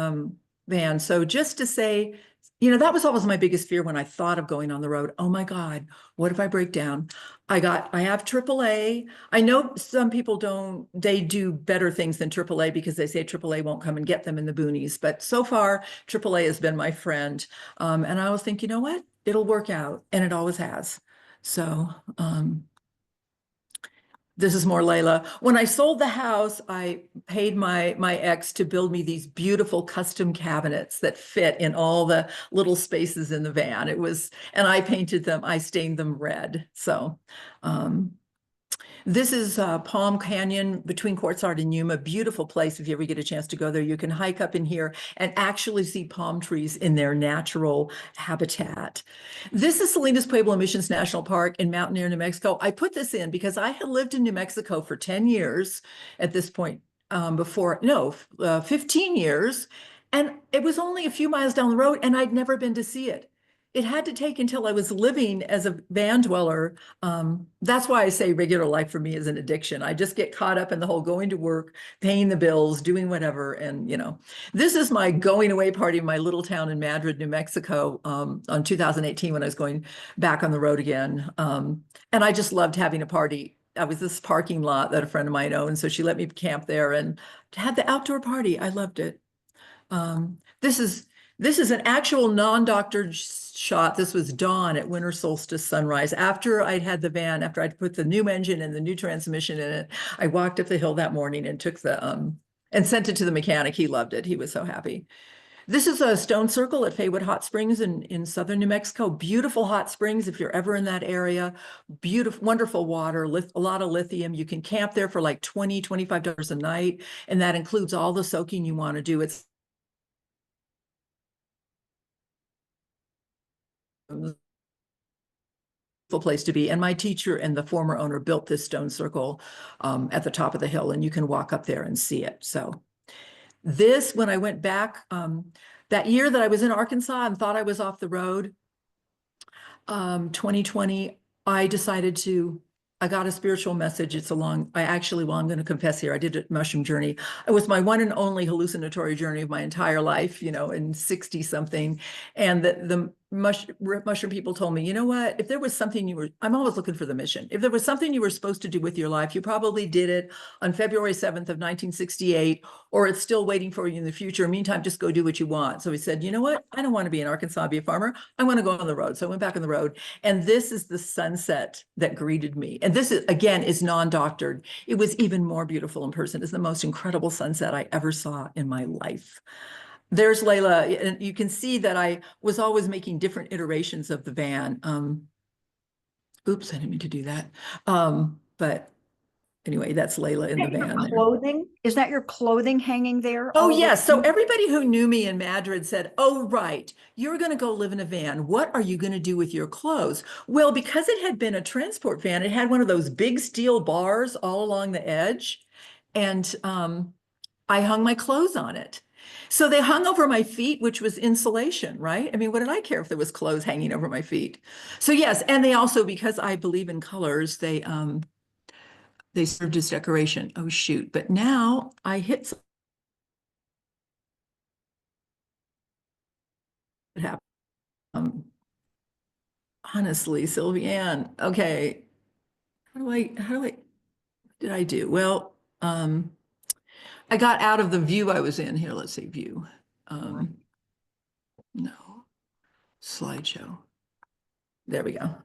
van. So just to say, that was always my biggest fear when I thought of going on the road. Oh my God, what if I break down? I have AAA. I know some people they do better things than AAA because they say AAA won't come and get them in the boonies. But so far, AAA has been my friend. And I always think, you know what? It'll work out. And it always has. So, this is more Layla. When I sold the house, I paid my ex to build me these beautiful custom cabinets that fit in all the little spaces in the van. And I painted them, I stained them red. So This is Palm Canyon between Quartzite and Yuma. Beautiful place. If you ever get a chance to go there, you can hike up in here and actually see palm trees in their natural habitat. This is Salinas Pueblo Missions National Park in Mountaineer, New Mexico. I put this in because I had lived in New Mexico for 10 years at this point, 15 years. And it was only a few miles down the road, and I'd never been to see it. It had to take until I was living as a van dweller. That's why I say regular life for me is an addiction. I just get caught up in the whole going to work, paying the bills, doing whatever. And, this is my going away party in my little town in Madrid, New Mexico, on 2018 when I was going back on the road again. And I just loved having a party. I was this parking lot that a friend of mine owned. So she let me camp there and had the outdoor party. I loved it. This is an actual non-doctored shot. This was dawn at winter solstice sunrise. After I'd had the van, after I'd put the new engine and the new transmission in it, I walked up the hill that morning and took and sent it to the mechanic. He loved it. He was so happy. This is a stone circle at Faywood Hot Springs in southern New Mexico. Beautiful hot springs if you're ever in that area. Beautiful, wonderful water, a lot of lithium. You can camp there for like $20, $25 a night, and that includes all the soaking you want to do. It's place to be. And my teacher and the former owner built this stone circle at the top of the hill, and you can walk up there and see it. So this, when I went back that year that I was in Arkansas and thought I was off the road, 2020, I got a spiritual message. I'm going to confess here, I did a mushroom journey. It was my one and only hallucinatory journey of my entire life, in 60 something. And the mushroom people told me, you know what, if there was something I'm always looking for the mission. If there was something you were supposed to do with your life, you probably did it on February 7th of 1968, or it's still waiting for you in the future. Meantime, just go do what you want. So he said, you know what, I don't want to be in Arkansas, be a farmer. I want to go on the road. So I went back on the road, and this is the sunset that greeted me. And this is, again, is non-doctored. It was even more beautiful in person. It's the most incredible sunset I ever saw in my life. There's Layla, and you can see that I was always making different iterations of the van. Oops, I didn't mean to do that. But anyway, that's Layla in the van. Clothing? Is that your clothing hanging there? Oh, yes. So everybody who knew me in Madrid said, oh, right, you're going to go live in a van. What are you going to do with your clothes? Well, because it had been a transport van, it had one of those big steel bars all along the edge. And I hung my clothes on it. So they hung over my feet, which was insulation, right? I mean, what did I care if there was clothes hanging over my feet? So yes, and they also, because I believe in colors, they served as decoration. Oh, shoot. But now I hit something. What happened? Honestly, Silvianne, okay. What did I do? Well, I got out of the view I was in. Here, let's say view. No, slideshow. There we go.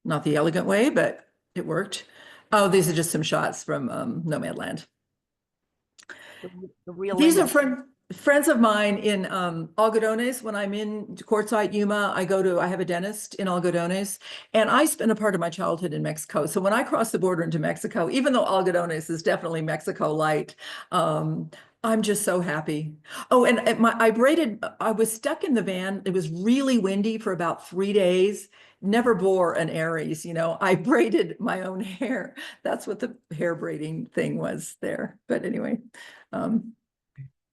Not the elegant way, but it worked. Oh, these are just some shots from Nomadland. These are friends of mine in Algodones. When I'm in Quartzite, Yuma, I have a dentist in Algodones, and I spent a part of my childhood in Mexico. So when I crossed the border into Mexico, even though Algodones is definitely Mexico light, I'm just so happy. Oh, and I was stuck in the van. It was really windy for about 3 days. Never bore an Aries, I braided my own hair. That's what the hair braiding thing was there. But anyway,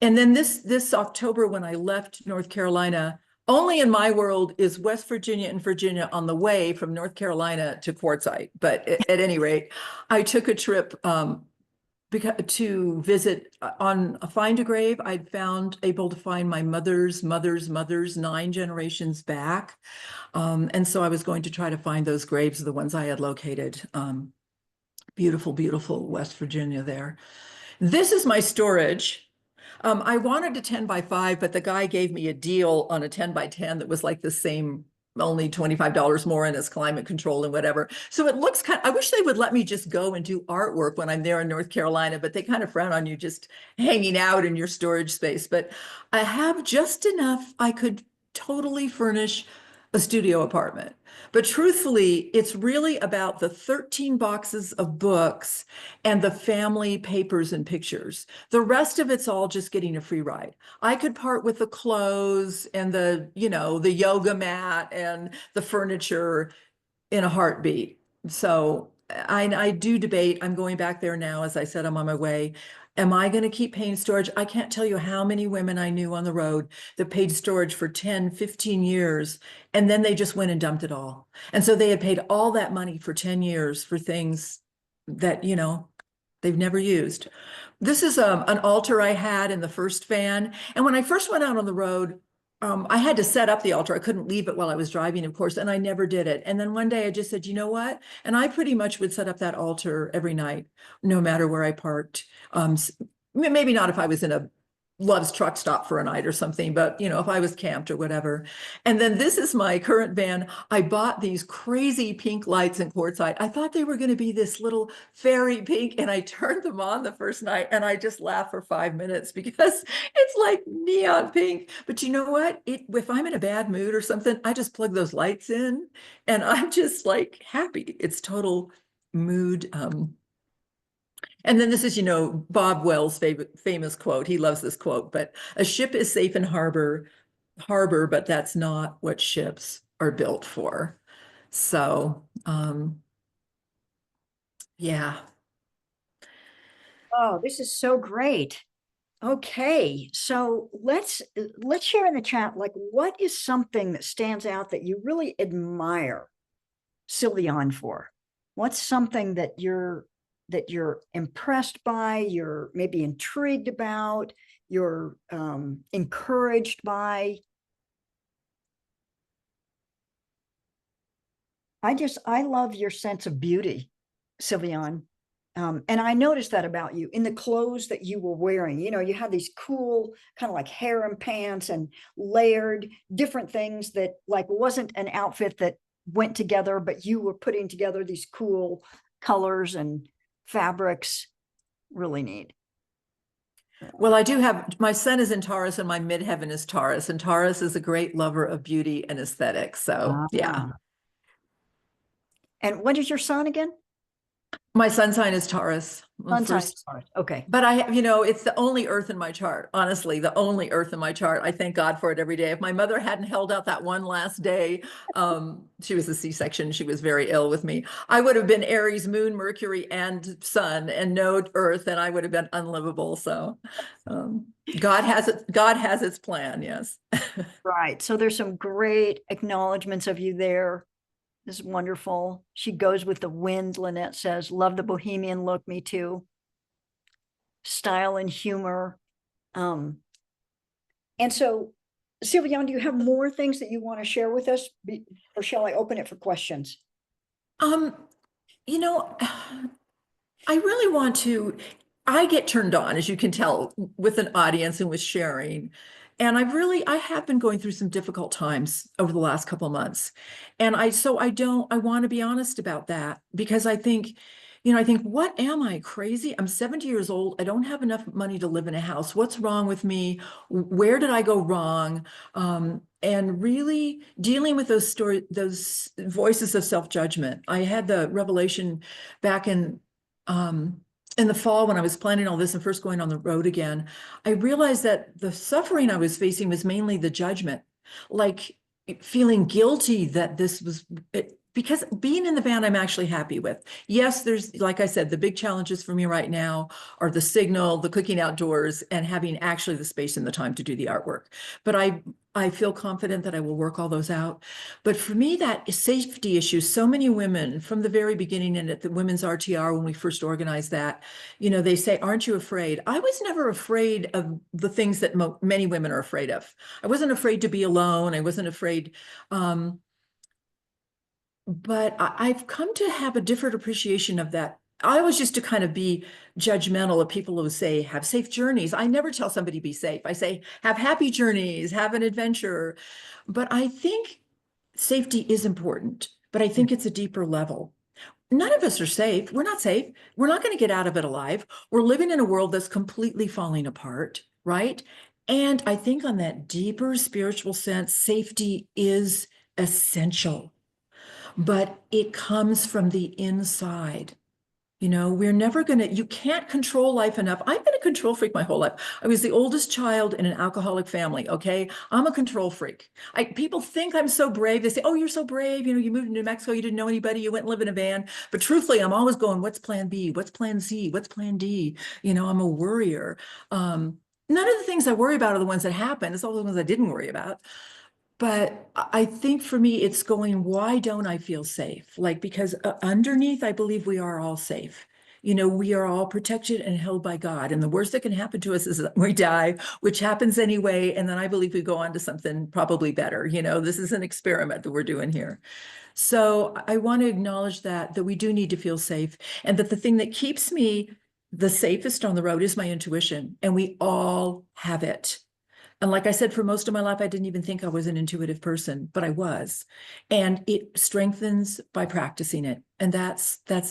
and then this October, when I left North Carolina, only in my world is West Virginia and Virginia on the way from North Carolina to Quartzite. But at any rate, I took a trip to visit on Find a Grave. I'd able to find my mother's 9 generations back. And so I was going to try to find those graves, the ones I had located. Beautiful, beautiful West Virginia there. This is my storage. I wanted a 10 by 5, but the guy gave me a deal on a 10 by 10 that was like the same, only $25 more, and it's climate controlled and whatever. So it looks I wish they would let me just go and do artwork when I'm there in North Carolina, but they kind of frown on you just hanging out in your storage space. But I have just enough I could totally furnish a studio apartment. But truthfully, it's really about the 13 boxes of books and the family papers and pictures. The rest of it's all just getting a free ride. I could part with the clothes and the yoga mat and the furniture in a heartbeat. So I do debate. I'm going back there now. As I said, I'm on my way. Am I going to keep paying storage? I can't tell you how many women I knew on the road that paid storage for 10, 15 years, and then they just went and dumped it all. And so they had paid all that money for 10 years for things that, they've never used. This is an altar I had in the first van. And when I first went out on the road, I had to set up the altar. I couldn't leave it while I was driving, of course, and I never did it. And then one day I just said, you know what? And I pretty much would set up that altar every night, no matter where I parked. Maybe not if I was in a Love's truck stop for a night or something, but if I was camped or whatever. And then this is my current van. I bought these crazy pink lights in Quartzite. I thought they were going to be this little fairy pink, and I turned them on the first night and I just laughed for 5 minutes because it's like neon pink. But you know what? If I'm in a bad mood or something, I just plug those lights in and I'm just like happy. It's total mood. And then this is, Bob Wells' famous quote. He loves this quote, but a ship is safe in harbor, but that's not what ships are built for. So, yeah. Oh, this is so great. Okay, so let's share in the chat, like, what is something that stands out that you really admire Silvianne for? What's something that you're impressed by, you're maybe intrigued about, you're encouraged by? I love your sense of beauty, Silvianne. And I noticed that about you in the clothes that you were wearing. You had these cool kind of like harem pants and layered different things that like wasn't an outfit that went together, but you were putting together these cool colors and fabrics. Really neat. Well, I do have, my sun is in Taurus and my midheaven is Taurus, and Taurus is a great lover of beauty and aesthetics. So, yeah. And what is your sun again? My sun sign is Taurus. Sun sign is Taurus. Okay. But it's the only earth in my chart. Honestly, the only earth in my chart. I thank God for it every day. If my mother hadn't held out that one last day, she was a C-section. She was very ill with me. I would have been Aries, moon, Mercury, and sun, and no earth, and I would have been unlivable. So God has it. God has its plan. Yes. Right. So there's some great acknowledgments of you there. This is wonderful. She goes with the wind, Lynette says. Love the bohemian look, me too. Style and humor. And so, Silvianne, do you have more things that you want to share with us? Or shall I open it for questions? I really want to, I get turned on, as you can tell, with an audience and with sharing. And I have been going through some difficult times over the last couple of months. And I want to be honest about that, because I think, what am I, crazy? I'm 70 years old. I don't have enough money to live in a house. What's wrong with me? Where did I go wrong? And really dealing with those voices of self-judgment. I had the revelation back in the fall, when I was planning all this and first going on the road again. I realized that the suffering I was facing was mainly the judgment, like feeling guilty that this was it, because being in the van, I'm actually happy with. Yes, there's, like I said, the big challenges for me right now are the signal, the cooking outdoors, and having actually the space and the time to do the artwork. But I feel confident that I will work all those out. But for me, that safety issue, so many women from the very beginning, and at the Women's RTR, when we first organized that, they say, aren't you afraid? I was never afraid of the things that many women are afraid of. I wasn't afraid to be alone. I wasn't afraid. But I've come to have a different appreciation of that. I always used to kind of be judgmental of people who say, have safe journeys. I never tell somebody be safe. I say, have happy journeys, have an adventure. But I think safety is important, but I think it's a deeper level. None of us are safe. We're not safe. We're not going to get out of it alive. We're living in a world that's completely falling apart, right? And I think on that deeper spiritual sense, safety is essential, but it comes from the inside. You know, we're never going to, you can't control life enough. I've been a control freak my whole life. I was the oldest child in an alcoholic family. Okay. I'm a control freak. People think I'm so brave. They say, oh, you're so brave. You know, you moved to New Mexico. You didn't know anybody. You went and lived in a van. But truthfully, I'm always going, what's plan B? What's plan C? What's plan D? You know, I'm a worrier. None of the things I worry about are the ones that happen. It's all the ones I didn't worry about. But I think for me, it's going, why don't I feel safe? Like, because underneath, I believe we are all safe. You know, we are all protected and held by God. And the worst that can happen to us is that we die, which happens anyway. And then I believe we go on to something probably better. You know, this is an experiment that we're doing here. So I want to acknowledge that we do need to feel safe, and that the thing that keeps me the safest on the road is my intuition. And we all have it. And like I said, for most of my life, I didn't even think I was an intuitive person, but I was. And it strengthens by practicing it. And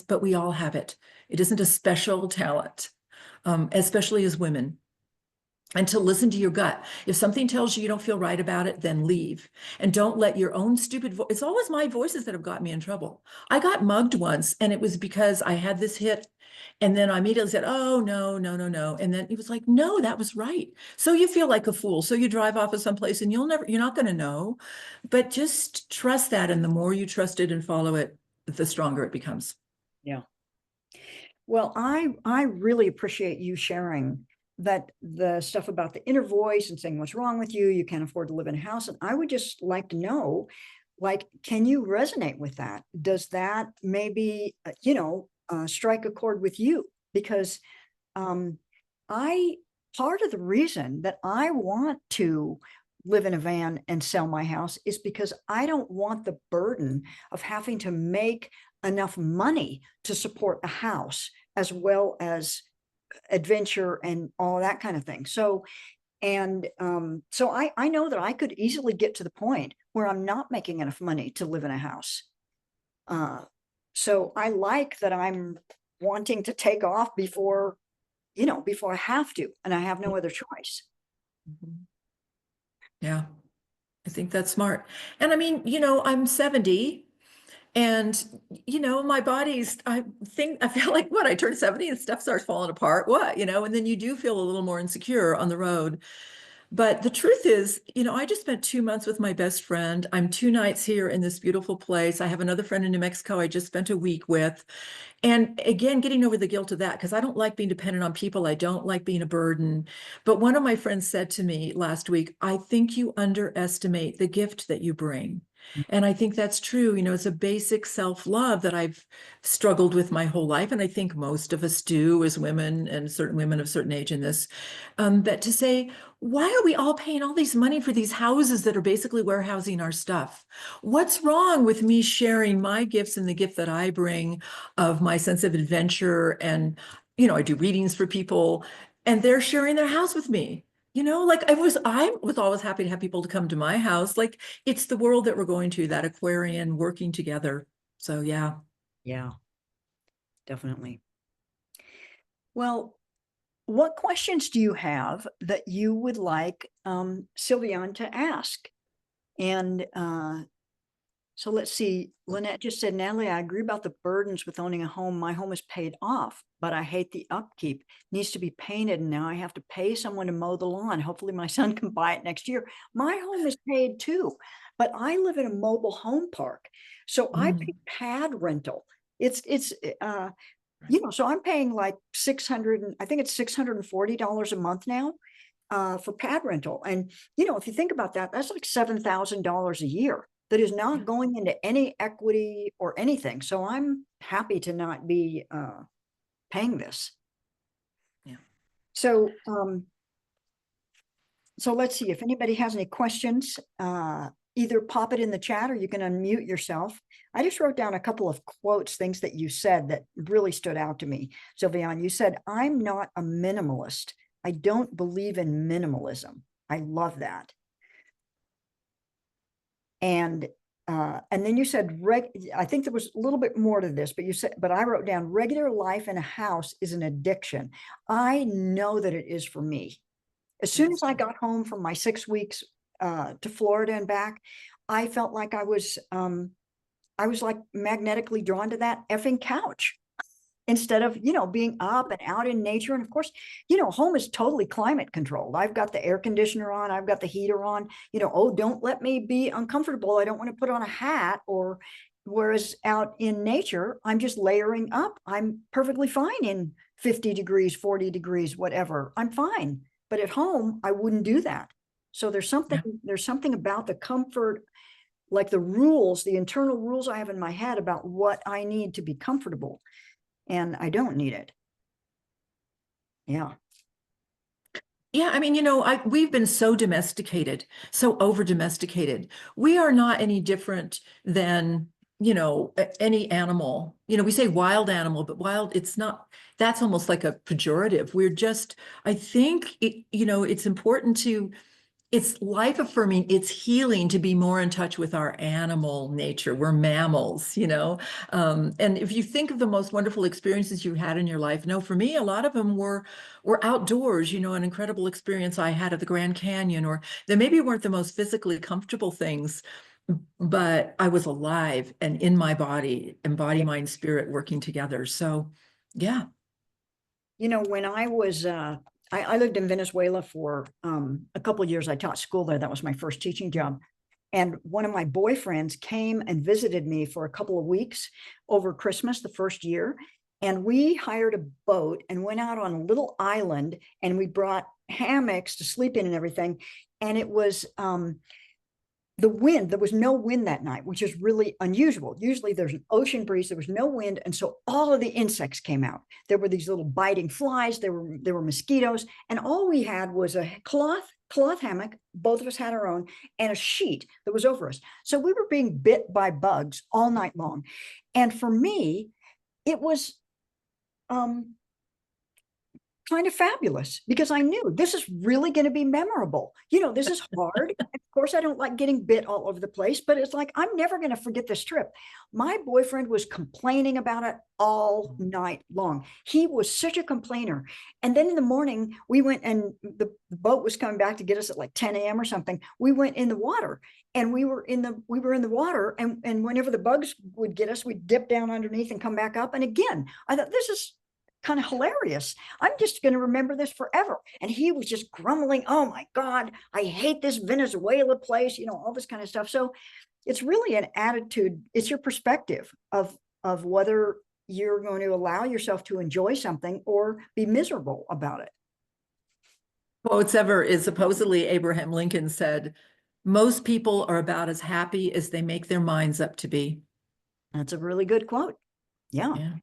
but we all have it. It isn't a special talent, especially as women. And to listen to your gut. If something tells you you don't feel right about it, then leave. And don't let your own stupid voice, it's always my voices that have got me in trouble. I got mugged once, and it was because I had this hit. And then I immediately said, oh, no, no, no, no. And then he was like, no, that was right. So you feel like a fool. So you drive off of someplace and you're not going to know. But just trust that. And the more you trust it and follow it, the stronger it becomes. Yeah. Well, I really appreciate you sharing that, the stuff about the inner voice and saying what's wrong with you, you can't afford to live in a house. And I would just like to know, like, can you resonate with that? Does that maybe, strike a chord with you? Because I part of the reason that I want to live in a van and sell my house is because I don't want the burden of having to make enough money to support a house as well as adventure and all that kind of thing. So, I know that I could easily get to the point where I'm not making enough money to live in a house. So I like that I'm wanting to take off before I have to, and I have no other choice. Yeah, I think that's smart. And I mean, I'm 70. And, my body's, I feel like I turned 70 and stuff starts falling apart. And then you do feel a little more insecure on the road. But the truth is, I just spent 2 months with my best friend. I'm 2 nights here in this beautiful place. I have another friend in New Mexico I just spent a week with. And again, getting over the guilt of that, because I don't like being dependent on people. I don't like being a burden. But one of my friends said to me last week, I think you underestimate the gift that you bring. And I think that's true. It's a basic self-love that I've struggled with my whole life. And I think most of us do as women, and certain women of certain age in this, that to say, why are we all paying all these money for these houses that are basically warehousing our stuff? What's wrong with me sharing my gifts and the gift that I bring of my sense of adventure? And, I do readings for people and they're sharing their house with me. I was always happy to have people to come to my house. Like, it's the world that we're going to, that Aquarian working together. So yeah. Yeah, definitely. Well, what questions do you have that you would like Silvianne to ask? And so let's see. Lynette just said, Natalie, I agree about the burdens with owning a home. My home is paid off, but I hate the upkeep. It needs to be painted, and now I have to pay someone to mow the lawn. Hopefully my son can buy it next year. My home is paid too, but I live in a mobile home park. So I pay pad rental. So I'm paying like I think it's $640 a month now for pad rental. And, if you think about that, that's like $7,000 a year that is not going into any equity or anything. So I'm happy to not be paying this. Yeah. So, so let's see if anybody has any questions, either pop it in the chat or you can unmute yourself. I just wrote down a couple of quotes, things that you said that really stood out to me. Silvianne, you said, I'm not a minimalist. I don't believe in minimalism. I love that. And then you said, I think there was a little bit more to this, but I wrote down, regular life in a house is an addiction. I know that it is for me. As soon as I got home from my 6 weeks to Florida and back, I felt like I was like magnetically drawn to that effing couch instead of, being up and out in nature. And of course, home is totally climate controlled. I've got the air conditioner on, I've got the heater on, oh, don't let me be uncomfortable. I don't want to put on a hat. Or whereas out in nature, I'm just layering up. I'm perfectly fine in 50 degrees, 40 degrees, whatever. I'm fine. But at home, I wouldn't do that. So there's something about the comfort, like the rules, the internal rules I have in my head about what I need to be comfortable, and I don't need it. Yeah. Yeah, I mean, we've been so domesticated, so over domesticated. We are not any different than, any animal. We say wild animal, but wild, it's not, that's almost like a pejorative. We're just, I think, it's important to, it's life affirming, it's healing to be more in touch with our animal nature. We're mammals, and if you think of the most wonderful experiences you had in your life, no, for me, a lot of them were outdoors, an incredible experience I had at the Grand Canyon, or they maybe weren't the most physically comfortable things, but I was alive and in my body, and body, mind, spirit working together. So yeah. When I was I lived in Venezuela for a couple of years. I taught school there. That was my first teaching job. And one of my boyfriends came and visited me for a couple of weeks over Christmas, the first year. And we hired a boat and went out on a little island, and we brought hammocks to sleep in and everything. And it was the wind, there was no wind that night, which is really unusual. Usually there's an ocean breeze, there was no wind. And so all of the insects came out. There were these little biting flies, there were mosquitoes, and all we had was a cloth hammock. Both of us had our own, and a sheet that was over us. So we were being bit by bugs all night long. And for me, it was kind of fabulous, because I knew this is really going to be memorable. This is hard. Of course, I don't like getting bit all over the place, but it's like, I'm never going to forget this trip. My boyfriend was complaining about it all night long. He was such a complainer. And then in the morning, we went, and the boat was coming back to get us at like 10 a.m. or something. We went in the water, and we were in the water. And whenever the bugs would get us, we'd dip down underneath and come back up. And again, I thought, this is kind of hilarious. I'm just going to remember this forever. And he was just grumbling, oh my God, I hate this Venezuela place, all this kind of stuff. So it's really an attitude. It's your perspective of whether you're going to allow yourself to enjoy something or be miserable about it. Quotes ever is supposedly Abraham Lincoln said, most people are about as happy as they make their minds up to be. That's a really good quote. Yeah. Yeah.